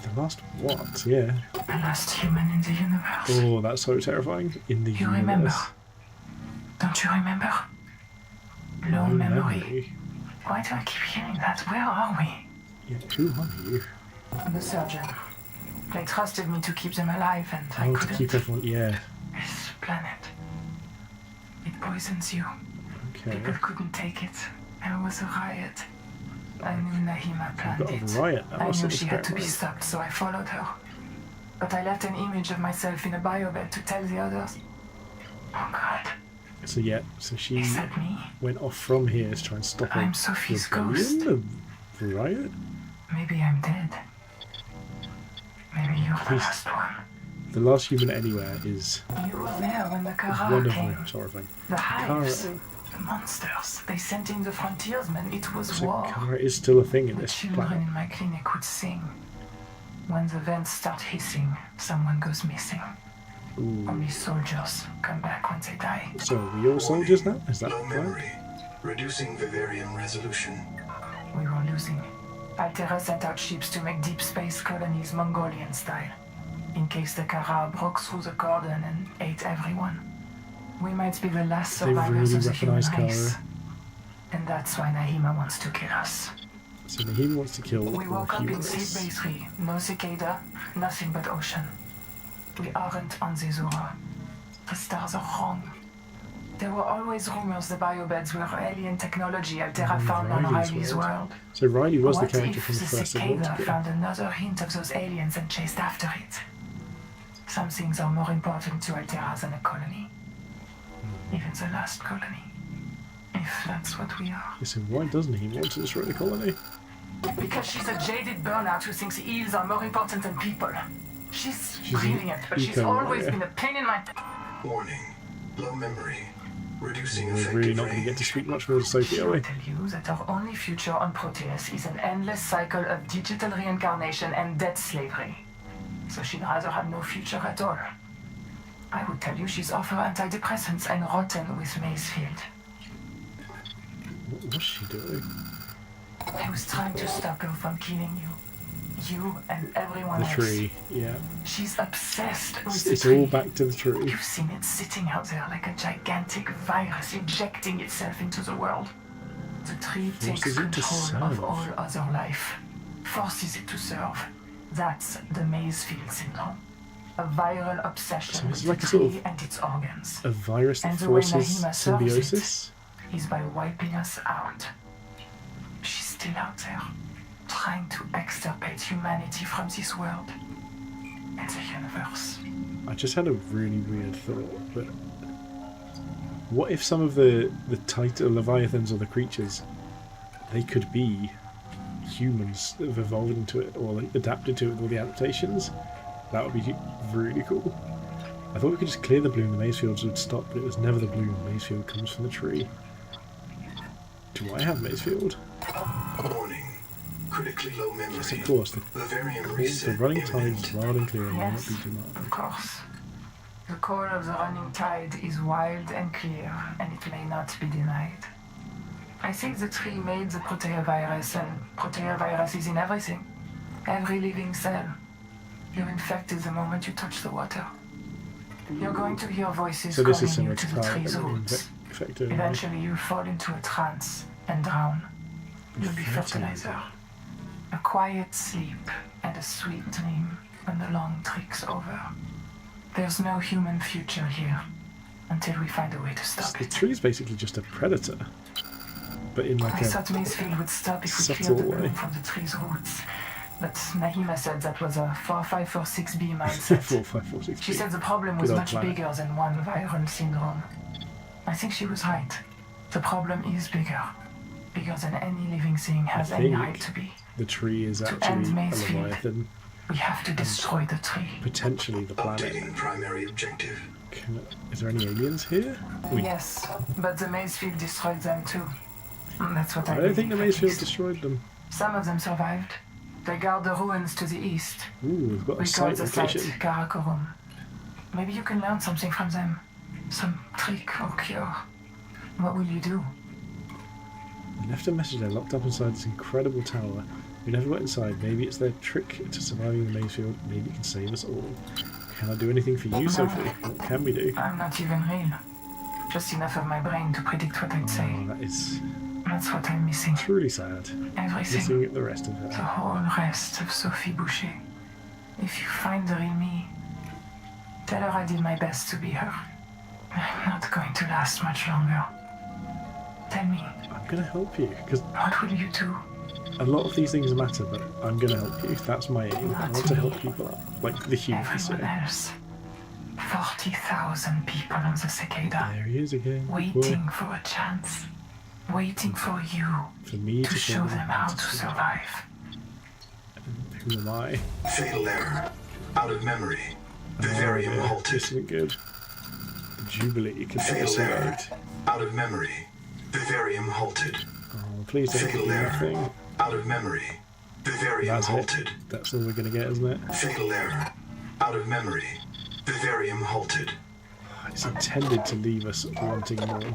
The last what? Yeah. The last human in the universe. Oh, that's so terrifying. In the You universe. remember? Don't you remember? Low No memory. Why do I keep hearing that? Where are we? Yeah, who are you? The surgeon. They trusted me to keep them alive and I Oh, to couldn't. keep everyone. Yeah. This planet. It poisons you. Okay. People couldn't take it. There was a riot. I knew Nahima planned Got a it. riot. I What's knew the she had to be experiment? stopped, so I followed her. But I left an image of myself in a biobed to tell the others. Oh God. So yeah, so she Is that me? went off from here to try and stop I'm a Sophie's rebellion? ghost. A riot? Maybe I'm dead. Maybe you're the Please. last one. The last human anywhere is You were there when the one Kara of came. my horrifying. The hives. Kara. The monsters. They sent in the frontiersmen. It was So war. Kara is still a thing in The this children planet. in my clinic would sing. When the vents start hissing, someone goes missing. Ooh. Only soldiers come back when they die. So are we all soldiers now? Is that Low the plan? memory. Reducing vivarium resolution. We were losing. Altera sent out ships to make deep space colonies Mongolian style, in case the Kara broke through the cordon and ate everyone. We might be the last They've survivors really of the human weaponized race. Kara. And that's why Nahima wants to kill us. So Nahima wants to kill We the woke up in humans. Sleep Bay 3. No cicada, nothing but ocean. We aren't on Zezura. The stars are wrong. There were always rumors the biobeds were alien technology Altera found on Riley's Riley's world. So Riley was What the character if from the the first cicada Subnautica. found another hint of those aliens and chased after it? Some things are more important to Altera than a colony. Even the last colony. If that's what we are. So why doesn't he want to destroy the colony? Because she's a jaded burnout who thinks eels are more important than people. She's She's an brilliant, but she's eco-warrior. always been a pain in my... Warning. Low memory. Reducing We're effective really not going to get range. to speak much more to Sophie, are we? She'll tell you that our only future on Proteus is an endless cycle of digital reincarnation and debt slavery. So she'd rather have no future at all. I would tell you she's off her antidepressants and rotten with Macefield. What was she doing? I was trying to stop her from killing you. You and everyone The else. tree, yeah. She's obsessed with It's the tree. all back to the tree. You've seen it sitting out there like a gigantic virus injecting itself into the world. The tree takes Forces it to control of serve. all other life. Forces it to serve. That's the Macefield syndrome. A viral obsession So it's with like the a sort tree of- and its organs. A virus that And the way forces Nahima serves symbiosis? Is by wiping us out. She's still out there, trying to extirpate humanity from this world and the universe. I just had a really weird thought, but what if some of the tighter leviathans or the creatures, they could be humans that have evolved into it or like, adapted to it with all the adaptations? That would be really cool. I thought we could just clear the bloom, the Macefields would stop, but it was never the bloom. Macefield comes from the tree. Do I have Macefield? Warning. Critically low memory. Yes, of course. The Vivarium reset running tide imminent. is wild and clear and will not Yes, be denied. of course. The call of the running tide is wild and clear, and it may not be denied. I think the tree made the proteovirus, and proteovirus is in everything. Every living cell. You're infected the moment you touch the water. You're going to hear voices So this is calling similar you to to the Kara, tree's but roots. effective. Eventually you fall into a trance and drown. You'll be fertilizer. A quiet sleep and a sweet dream when the long trick's over. There's no human future here until we find a way to stop The it. tree is basically just a predator, but in like I a thought Macefield would stop if we subtle cleared the way. bloom from the tree's roots. But Nahima said that was a 4546B mindset. 4546. She said the problem was Good old much planet. bigger than one viral syndrome. I think she was right. The problem is bigger. Bigger than any living thing has any think right to be. the tree is To actually end a Macefield. leviathan, We have to destroy the tree. potentially the planet. Updating primary objective. Is there any aliens here? Yes, but the Macefield destroyed them too. That's what I I don't think the believe, at Macefield least. destroyed them. Some of them survived. They guard the ruins to the east. Ooh, we've got a We call site the site location. Karakorum. Maybe you can learn something from them. Some trick or cure. What will you do? We left a message there locked up inside this incredible tower. We never went inside. Maybe it's their trick to surviving the maze field. Maybe it can save us all. Can I do anything for you, Sophie? What can we do? I'm not even real. Just enough of my brain to predict what I'd say. Oh, that is That's what I'm missing. truly sad. Everything. Missing the rest of The her. whole rest of Sophie Boucher. If you find the real me, tell her I did my best to be her. I'm not going to last much longer. Tell me, I'm going to help you, because what will you do? a lot of these things matter, but I'm going to help you. That's my aim. I want to help people out, like the humans. Everyone else. 40,000 people on the cicada. There he is again. Waiting for a chance. Waiting for you For me to show them how to survive. Who am I? Fatal error. Out of memory. Vivarium This halted. isn't good. The Jubilee can be Fatal error. survived. Out of memory. Vivarium halted. Oh, please don't give Fatal me error. nothing. Out of memory. Vivarium That's it. halted. That's all we're going to get, isn't it? Fatal error. Out of memory. Vivarium halted. It's intended to leave us wanting more.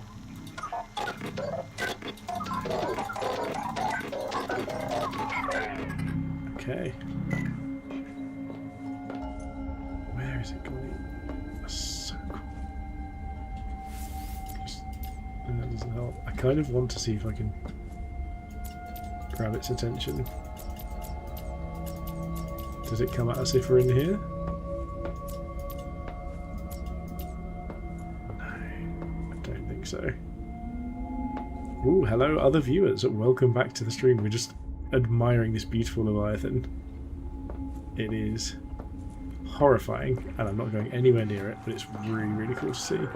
Okay. Where is it going? That's so cool. That doesn't help. I kind of want to see if I can grab its attention. Does it come at us if we're in here? So, ooh, hello other viewers, welcome back to the stream. We're just admiring this beautiful Leviathan. It is horrifying, and I'm not going anywhere near it, but it's really, really cool to see. Just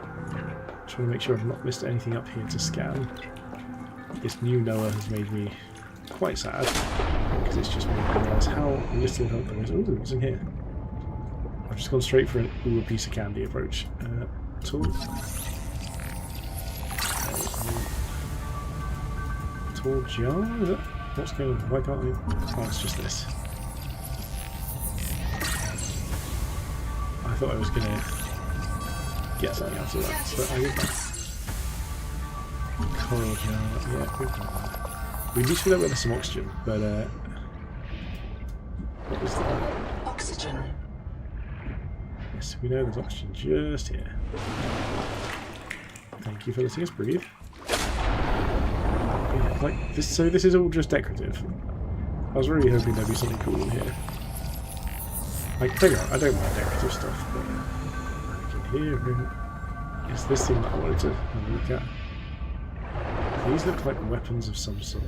want to make sure I've not missed anything up here to scan. This new Noah has made me quite sad, because it's just made me realise how little help there is. Ooh, what's in here? I've just gone straight for a piece of candy approach. Tool. Tall jar? Is that what's going on? Why can't we? Oh, it's just this. I thought I was going to get something out of that, but I didn't. Coral jar. Yeah, we've got that. We need to fill up with some oxygen, but what was that? Oxygen. Yes, we know there's oxygen just here. Thank you for letting us breathe. Like this, so this is all just decorative. I was really hoping there'd be something cool in here. Like, I don't mind decorative stuff, but like in here, it's this thing that I wanted to have a look at. These look like weapons of some sort.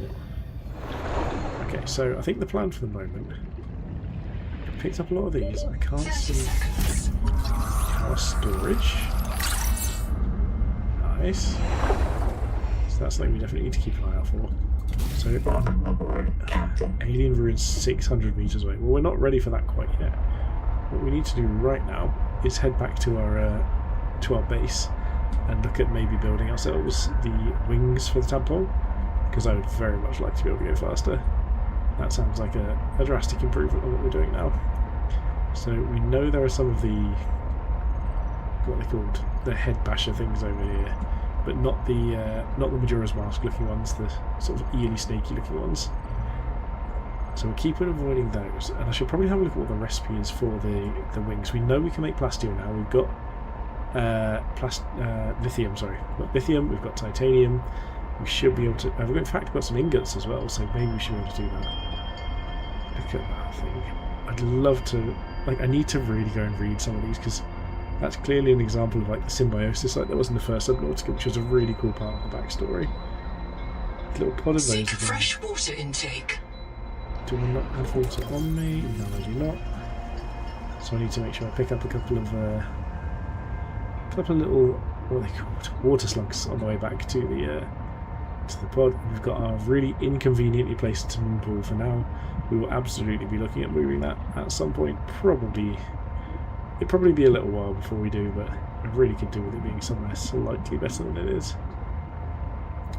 Okay, so I think the plan for the moment. I picked up a lot of these. I can't see power storage. Nice. So that's something we definitely need to keep an eye out for. So, alien ruins 600 meters away. Well, we're not ready for that quite yet. What we need to do right now is head back to our base and look at maybe building ourselves the wings for the tadpole, because I would very much like to be able to go faster. That sounds like a drastic improvement on what we're doing now. So we know there are some of the, what are they called, the head basher things over here, but not the Majora's Mask looking ones, the sort of eely snaky looking ones. So we'll keep on avoiding those, and I should probably have a look at what the recipe is for the wings. We know we can make plasteel now. We've got lithium. Sorry, we've got lithium. We've got titanium. We should be able to. We've in fact got some ingots as well, so maybe we should be able to do that. Look at that thing. I'd love to. Like, I need to really go and read some of these, because that's clearly an example of like the symbiosis like there was in the first Subnautica, which was a really cool part of the backstory. A little pod of those. Seek fresh water intake. Do I not have water on me? No, I do not. So I need to make sure I pick up a couple of little, what are they called, water slugs on the way back to the pod. We've got our really inconveniently placed swimming pool for now. We will absolutely be looking at moving that at some point. It'd probably be a little while before we do, but I really could do with it being somewhere slightly better than it is.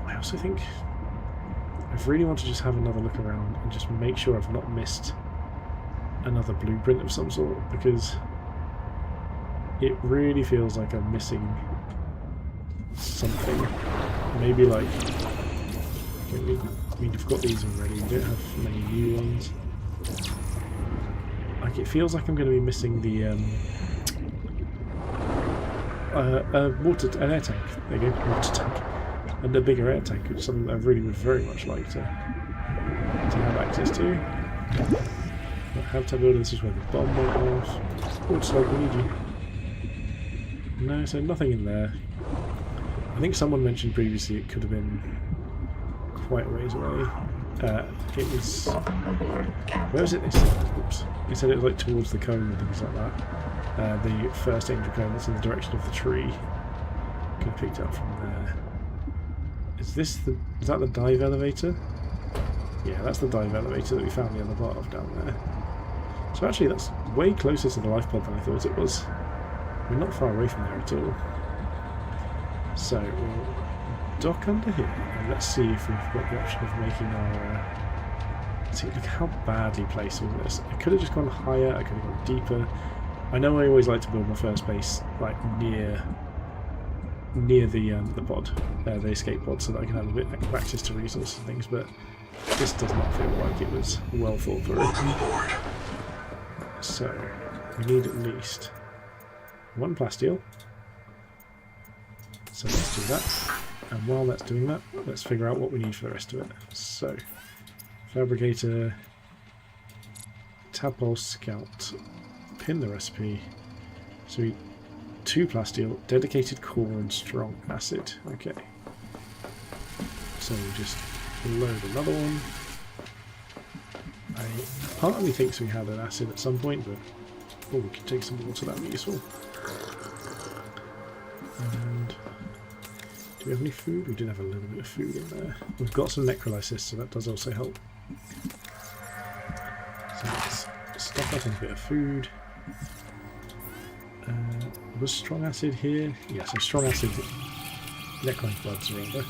I also think I really want to just have another look around and just make sure I've not missed another blueprint of some sort, because it really feels like I'm missing something. Maybe like, okay, we've got these already, we don't have many new ones. Like, it feels like I'm going to be missing the an air tank. There you go, water tank. And a bigger air tank, which is something I really would very much like to have access to. Habitat builder, this is where the bomb went off. Water slug, we need you. No, so nothing in there. I think someone mentioned previously it could have been quite a ways away. It was... Where was it they said? Oops. They said it was like towards the cone and things like that. The first angel cone that's in the direction of the tree. Could have picked it up from there. Is that the dive elevator? Yeah, that's the dive elevator that we found the other part of down there. So actually that's way closer to the life pod than I thought it was. We're not far away from there at all. So we'll dock under here and let's see if we've got the option of making our... see, look how badly placed was this. I could have just gone higher, I could have gone deeper. I know I always like to build my first base like near the pod, the escape pod, so that I can have a bit of access to resources and things, but this does not feel like it was well thought through. Welcome aboard. So we need at least one plasteel. So let's do that. And while that's doing that, let's figure out what we need for the rest of it. So, fabricator, tadpole scout, pin the recipe. So we 2 plasteel, dedicated core and strong acid. Okay. So we just load another one. Part of me thinks we had an acid at some point, but we could take some water, that would be useful. And do we have any food? We did have a little bit of food in there. We've got some necrolysis, so that does also help. So let's stuff that in a bit of food. Was strong acid here? Yeah, so strong acid, necrolyzed bloods rather.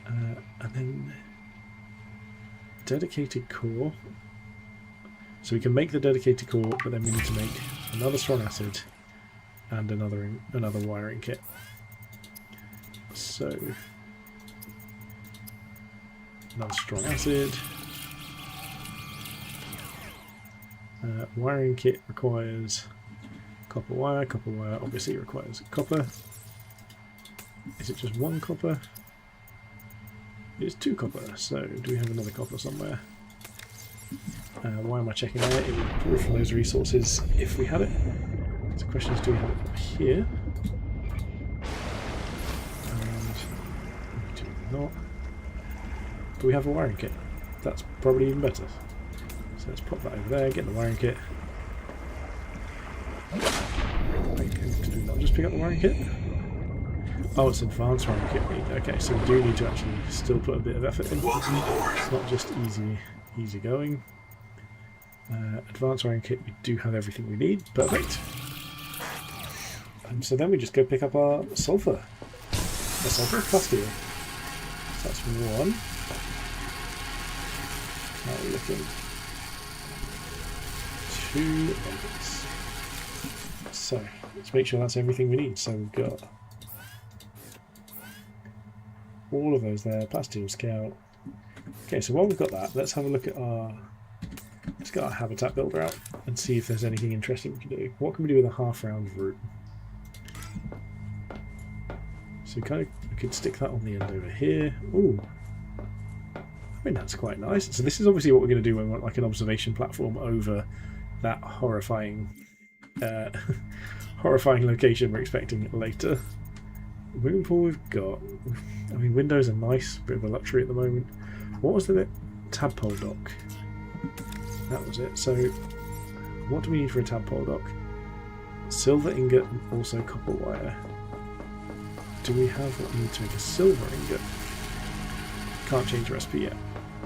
And then dedicated core. So we can make the dedicated core, but then we need to make another strong acid and another wiring kit. So another strong acid. Wiring kit requires copper wire obviously requires copper. Is it just 1 copper? It's 2 copper, so do we have another copper somewhere? Why am I checking there? It would pull from those resources if we had it. So the question is, do we have it up here? And we do not. Do we have a wiring kit? That's probably even better. So let's pop that over there, get the wiring kit. Did we not just pick up the wiring kit? Oh, it's advanced wiring kit. Okay, so we do need to actually still put a bit of effort in. Welcome aboard. It's not just easy going. Advanced wiring kit, we do have everything we need. Perfect. And so then we just go pick up our sulfur. The sulfur plasteel. So that's 1. How are we looking? 2 onwards. So let's make sure that's everything we need. So we've got all of those there. Plasteel scout. Okay, so while we've got that, let's have a look at our... Let's get our habitat builder out and see if there's anything interesting we can do. What can we do with a half-round route? So we could stick that on the end over here. Ooh, I mean that's quite nice. So this is obviously what we're going to do when we want like an observation platform over that horrifying, horrifying location we're expecting later. Moving pool we've got. I mean windows are nice, bit of a luxury at the moment. What was the bit? Tadpole dock. That was it. So, what do we need for a tadpole dock? Silver ingot and also copper wire. Do we have what we need to make a silver ingot? Can't change the recipe yet.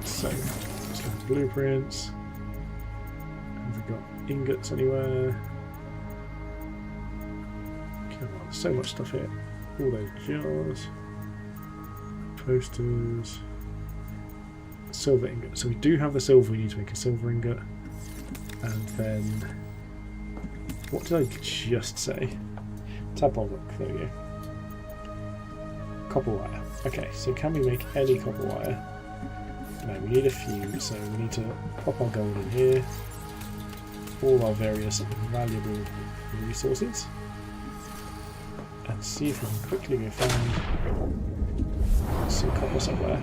So, let's look at blueprints. Have we got ingots anywhere? Come on, there's so much stuff here. All those jars. Posters. silver ingot. So we do have the silver, we need to make a silver ingot. And then, what did I just say? Tadpole rock, there we go. Copper wire. Okay, so can we make any copper wire? No, we need a few, so we need to pop our gold in here. All our various valuable resources. And see if we can quickly go find some copper somewhere.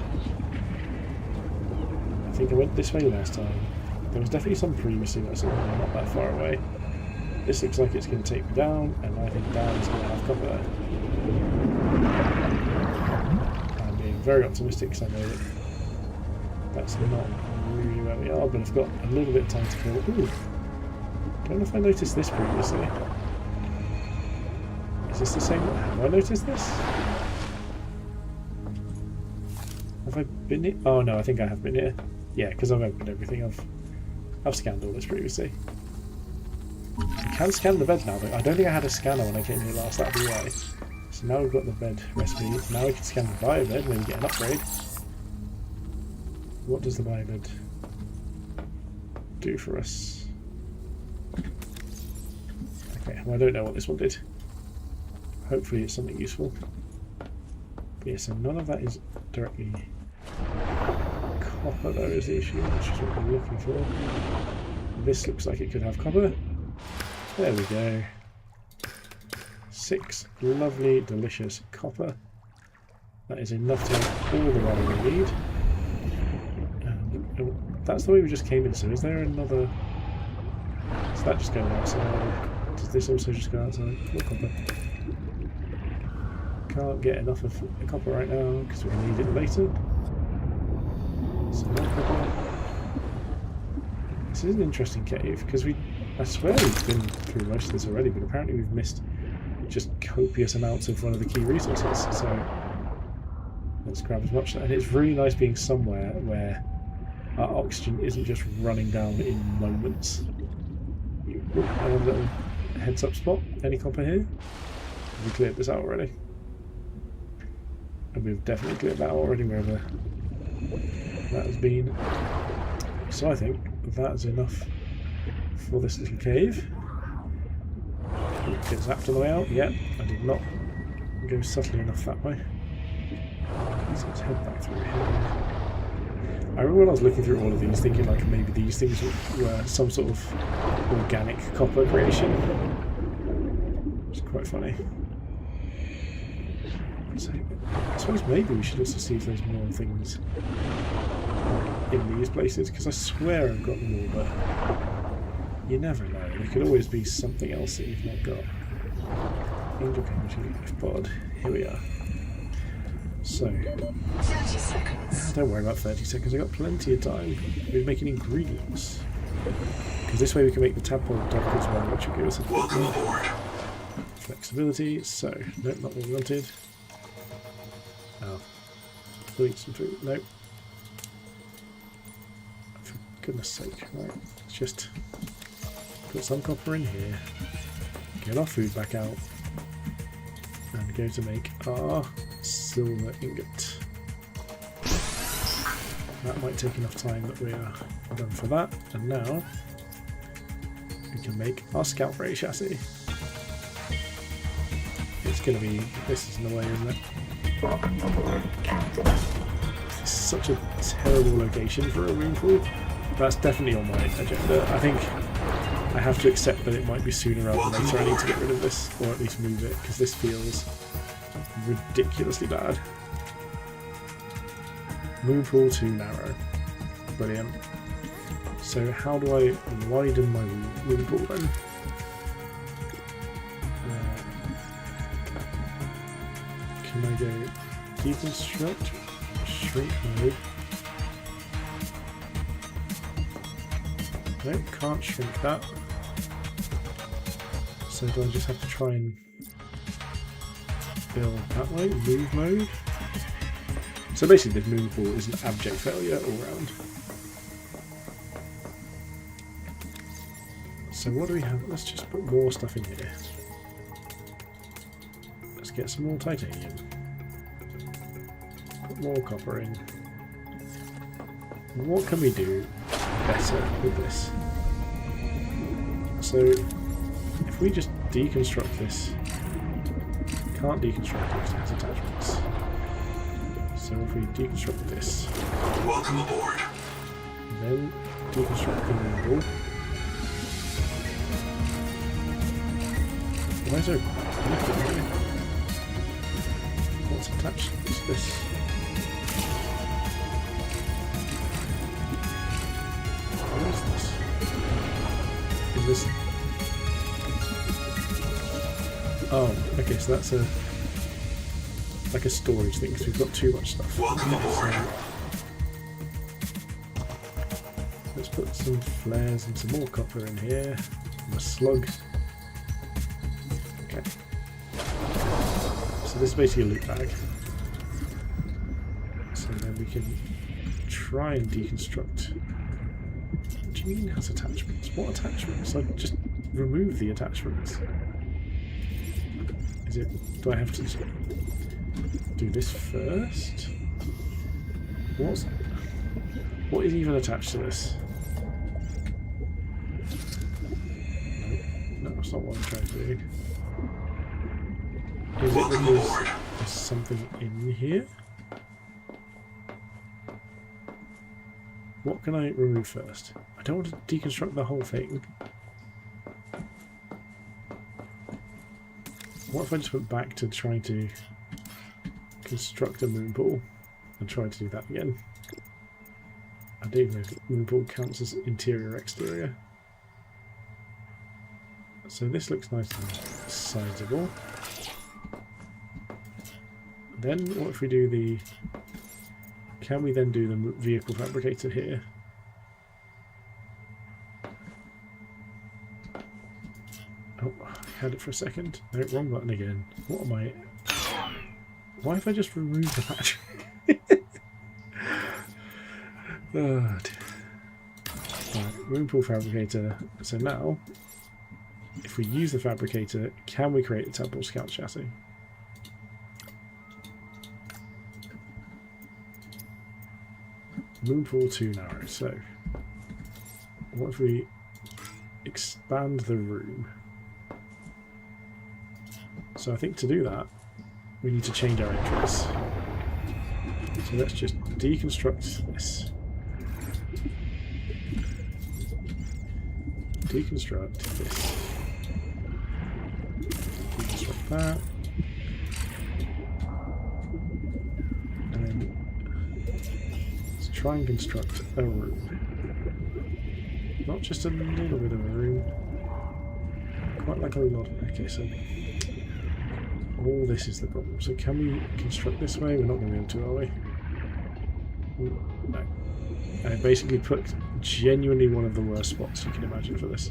I think I went this way last time. There was definitely some previously, but not that far away. This looks like it's going to take me down, and I think down is going to have copper. I'm being very optimistic because I know that that's not really where we are, but I've got a little bit of time to kill. Ooh! Don't know if I noticed this previously. Is this the same one? Have I noticed this? Have I been here? Oh no, I think I have been here. Yeah, because I've opened everything. I've scanned all this previously. I can scan the bed now, but I don't think I had a scanner when I came here last. That'd be why. So now we've got the bed recipe. Now we can scan the bio bed and then we get an upgrade. What does the bio bed do for us? Okay, well I don't know what this one did. Hopefully it's something useful. But yeah, so none of that is directly copper though is the issue, which is what we're looking for. This looks like it could have copper. There we go. 6 lovely, delicious copper. That is enough to make all the wire we need. And that's the way we just came in, so is there another... Is that just going outside? Does this also just go outside? More copper. Can't get enough of the copper right now because we'll need it later. So more copper. This is an interesting cave because I swear we've been through most of this already, but apparently we've missed just copious amounts of one of the key resources. So let's grab as much. And it's really nice being somewhere where our oxygen isn't just running down in moments. I have a little heads up spot. Any copper here? We cleared this out already. And we've definitely cleared that out already wherever that has been. So I think that is enough for this little cave. Get zapped on the way out. Yep, I did not go subtly enough that way. So let's head back through here. I remember when I was looking through all of these thinking like maybe these things were some sort of organic copper creation. It's quite funny. So I suppose maybe we should also see if there's more things in these places, because I swear I've got them all, but you never know. There could always be something else that you've not got. Angel Chemistry pod. Here we are. So 30 seconds. Don't worry about 30 seconds, I've got plenty of time. We're making ingredients. Because this way we can make the tadpole dock as well, which will give us a Welcome aboard. flexibility. So, nope, not what we wanted. Oh. We'll eat some food. Nope. For goodness sake, right. Let's just put some copper in here. Get our food back out. And go to make our silver ingot. That might take enough time that we are done for that. And now we can make our scout ray chassis. It's going to be, this is in the way, isn't it? It's such a terrible location for a room pool. That's definitely on my agenda. I think I have to accept that it might be sooner rather than later. I need to get rid of this, or at least move it, because this feels ridiculously bad. Moon pool too narrow. Brilliant. So how do I widen my moon pool then? Can I go deconstruct, shrink mode? No, can't shrink that. So do I just have to try and build that way? Move mode? So basically the moon pool is an abject failure all round. So what do we have? Let's just put more stuff in here. Let's get some more titanium. Put more copper in. what can we do better with this? So if we just deconstruct this, can't deconstruct it because it has attachments. So if we deconstruct this, Welcome aboard. then deconstruct the moon ball. Why is there anything here? What's attached to this? What is this? Is this... Oh, okay, so that's a... like a storage thing, because we've got too much stuff. Welcome aboard. Let's put some flares and some more copper in here. And a slug. Okay. So this is basically a loot bag. So then we can try and deconstruct. What do you mean it has attachments? What attachments? I just remove the attachments. Is it... do I have to do this first? What is even attached to this? No, that's not what I'm trying to do. Is it because there's something in here? What can I remove first? I don't want to deconstruct the whole thing. What if I just went back to trying to construct a moon pool and try to do that again? I don't even know if moon pool counts as interior or exterior. So this looks nice and sizable. Then what if we do the... can we then do the vehicle fabricator here? Oh, I had it for a second. No, wrong button again. What am I... why have I just removed the battery? Oh, dear. Right, moon pool fabricator. So now, if we use the fabricator, can we create a temple scout chassis? Moon pool too narrow. So, what if we expand the room? So I think to do that, we need to change our entries. So let's just deconstruct this. Deconstruct this. Deconstruct that. And then let's try and construct a room. Not just a little bit of a room. Quite like a lot. Okay, so all this is the problem. So can we construct this way? We're not going to be able to, are we? No. I basically put genuinely one of the worst spots you can imagine for this.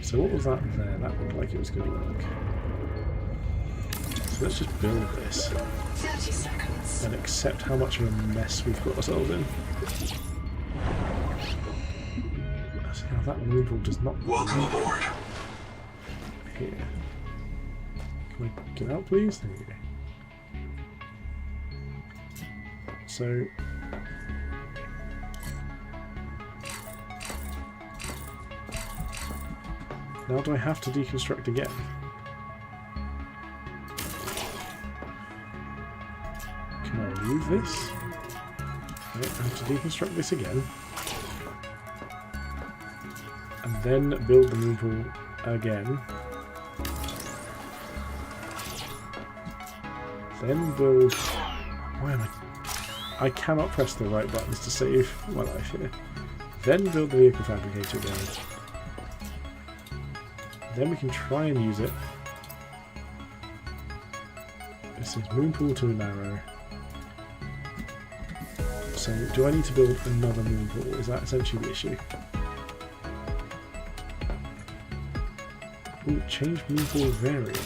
So what was that there? That looked like it was going to work. So let's just build this. 30 seconds. And accept how much of a mess we've got ourselves in. See how that moon pool does not... Welcome aboard. Here. Can I get out, please? There you go. So... now do I have to deconstruct again? Can I remove this? I have to deconstruct this again. And then build the moon pool again. Then build... why am I cannot press the right buttons to save my life here. Then build the vehicle fabricator again. Then we can try and use it. This is moon pool too narrow. So do I need to build another moon pool? Is that essentially the issue? Ooh, change moon pool variant.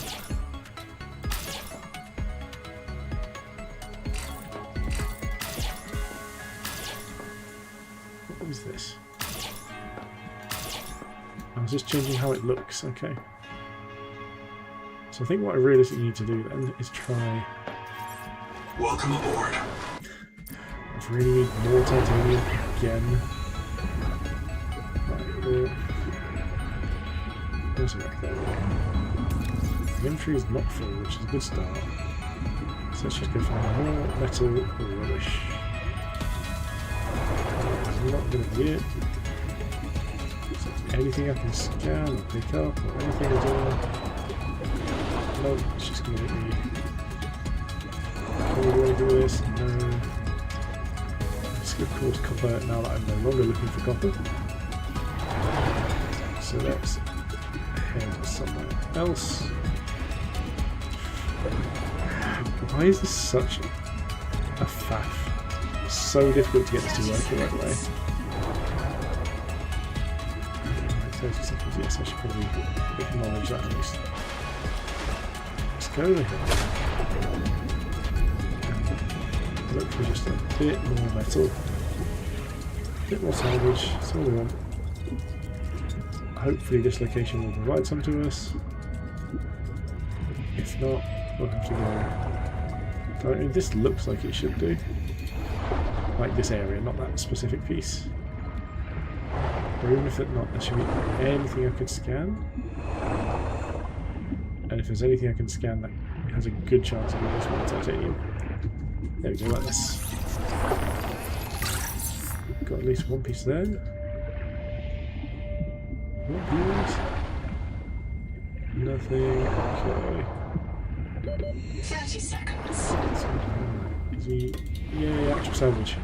What is this? I was just changing how it looks, okay. So I think what I realistically need to do then is try... Welcome aboard. and really need more titanium again. Right, well, there's a wreck there. The inventory is not full, which is a good start. So let's just go find more metal rubbish. That's not going to be it. So anything I can scan or pick up or anything at all? No, it's just going to make me. Can we do anything with this? No. Let's go towards copper now that I'm no longer looking for copper. So let's head somewhere else. Why is this such a faff? It's so difficult to get this to work the right way. 30 seconds, yes, I should probably acknowledge that at least. Let's go over here. And look for just a bit more metal. A bit more salvage, that's all we want. Hopefully this location will provide some to us. If not, we'll have to go. I mean, this looks like it should do. Like this area, not that specific piece. Or even if it's not, there should be anything I could scan. And if there's anything I can scan that has a good chance of being this one titanium. There we go, like this. Got at least one piece there. What views? Nothing. Okay. 30 seconds. Is he? Yeah, actual salvage.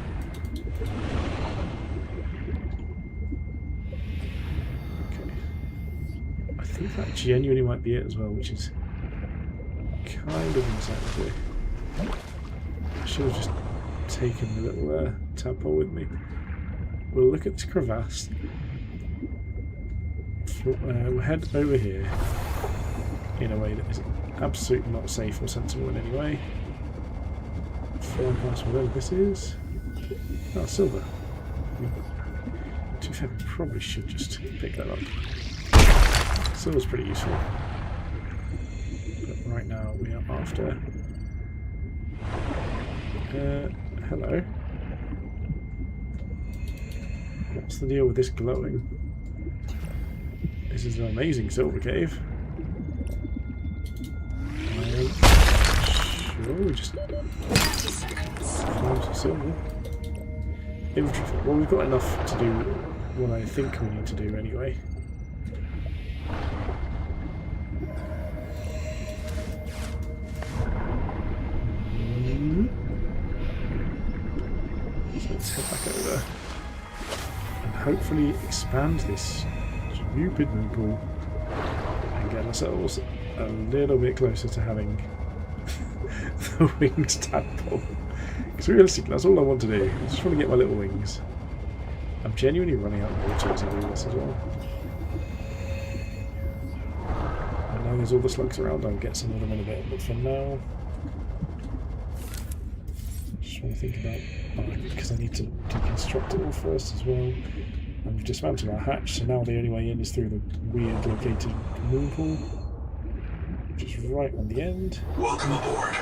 Okay. I think that genuinely might be it as well, which is kind of insanity. I should have just taken the little tadpole with me. We'll look at this crevasse. We'll head over here in a way that is absolutely not safe or sensible in any way. Flying past whatever this is. Oh, silver. To be fair, we probably should just pick that up. Silver's pretty useful. But right now we are after. Hello. What's the deal with this glowing? This is an amazing silver cave. Sure, we just find some silver. Infantry. Well, we've got enough to do what I think we need to do anyway. So let's head back over and hopefully expand this stupid moon pool and get ourselves a little bit closer to having the winged tadpole. Because realistically, that's all I want to do. I just want to get my little wings. I'm genuinely running out of water as I do this as well. I know there's all the slugs around, I'll get some of them in a bit, but for now, I just want to think about, because I need to deconstruct it all first as well. And we've dismantled our hatch, so now the only way in is through the weird located moon pool, which is right on the end. Welcome aboard.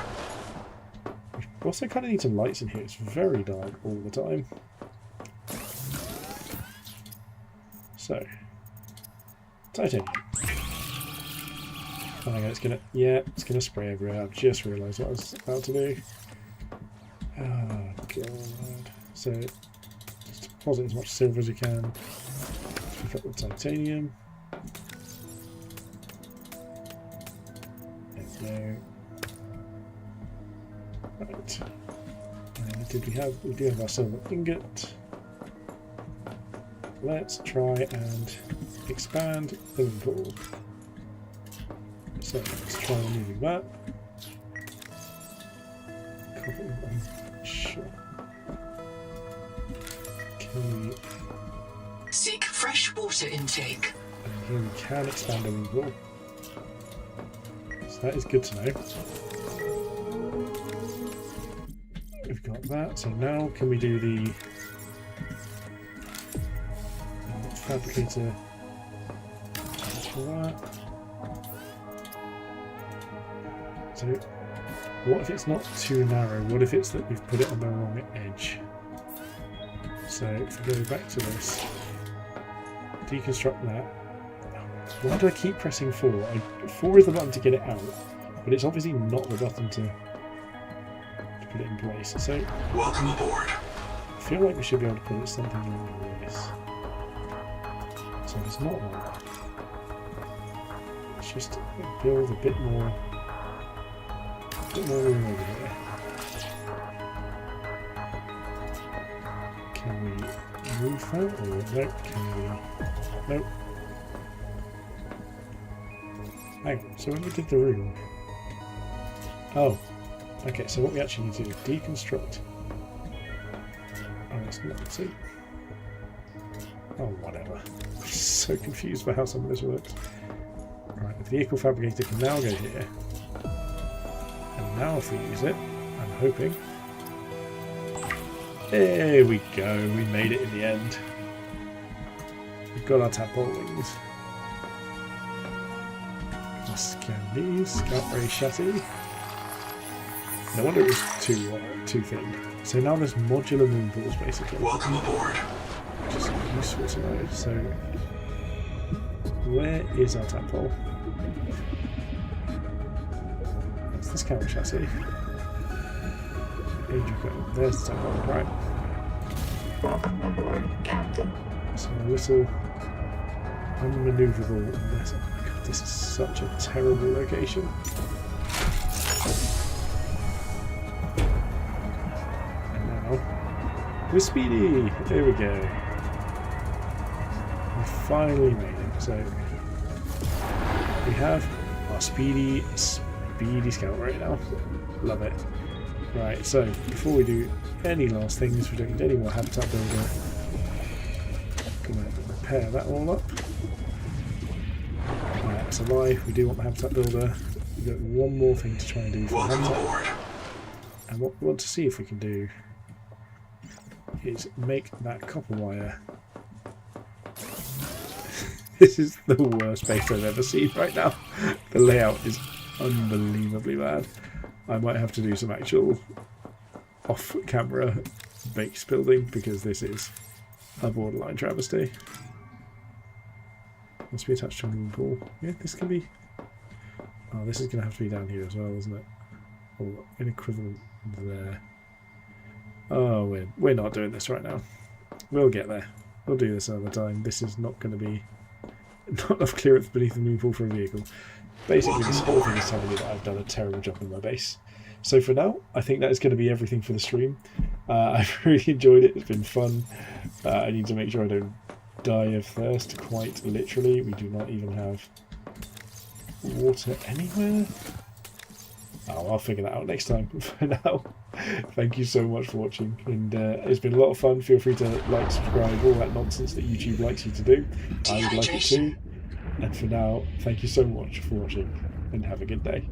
We also kind of need some lights in here, it's very dark all the time. So, titanium. Oh my god, it's gonna spray everywhere. I've just realised what I was about to do. Oh god. So, just deposit as much silver as you can. Pick up the titanium. There we go. Right. And did we have? We do have our silver ingot. Let's try and expand the pool. So let's try removing that. Sure. Can we? Seek fresh water intake. And here we can expand the pool. So that is good to know. We've got that. So now can we do the fabricator for that? So what if it's not too narrow? What if it's that we've put it on the wrong edge? So if we go back to this, deconstruct that. Why do I keep pressing 4? 4 is the button to get it out, but it's obviously not the button to put it in place. So Welcome aboard. I feel like we should be able to put something like this. So it's not one. Let's just build a bit more room over there. Can we move that? Or no? Can we? Nope. Hang on, so when we did the room... Oh. Okay, so what we actually need to do is deconstruct. Oh, that's not... See? Oh, whatever. I'm so confused by how some of this works. Right, the vehicle fabricator can now go here. And now if we use it, I'm hoping... There we go, we made it in the end. We've got our tadpole wings. Let's scan these. Scout ray chassis. No wonder it was too thin. So now there's modular moon pools basically. Welcome aboard. Which is useful to know. So where is our tadpole? That's the scout chassis. There's the tadpole, right. So a little unmanoeuvrable mess. Oh my god, this is such a terrible location. And now we're speedy! There we go. We finally made it. So we have our speedy scout right now. Love it. Right, so before we do any last things, we don't need any more habitat builder. Gonna repair that all up. Right, that's a lie. We do want the habitat builder. We've got one more thing to try and do for the habitat. And what we want to see if we can do is make that copper wire. This is the worst base I've ever seen right now. The layout is unbelievably bad. I might have to do some actual off-camera base building because this is a borderline travesty. Must be attached to a moon pool. Yeah, this can be... Oh, this is going to have to be down here as well, isn't it? Or an equivalent there. Oh, we're not doing this right now. We'll get there. We'll do this another time. This is not going to be... Not enough clearance beneath the moon pool for a vehicle. Basically, this whole thing is telling me that I've done a terrible job in my base. So for now, I think that is going to be everything for the stream. I've really enjoyed it. It's been fun. I need to make sure I don't die of thirst, quite literally. We do not even have water anywhere. Oh, I'll figure that out next time. For now, thank you so much for watching. And it's been a lot of fun. Feel free to like, subscribe, all that nonsense that YouTube likes you to do. I would like it too. And for now, thank you so much for watching and have a good day.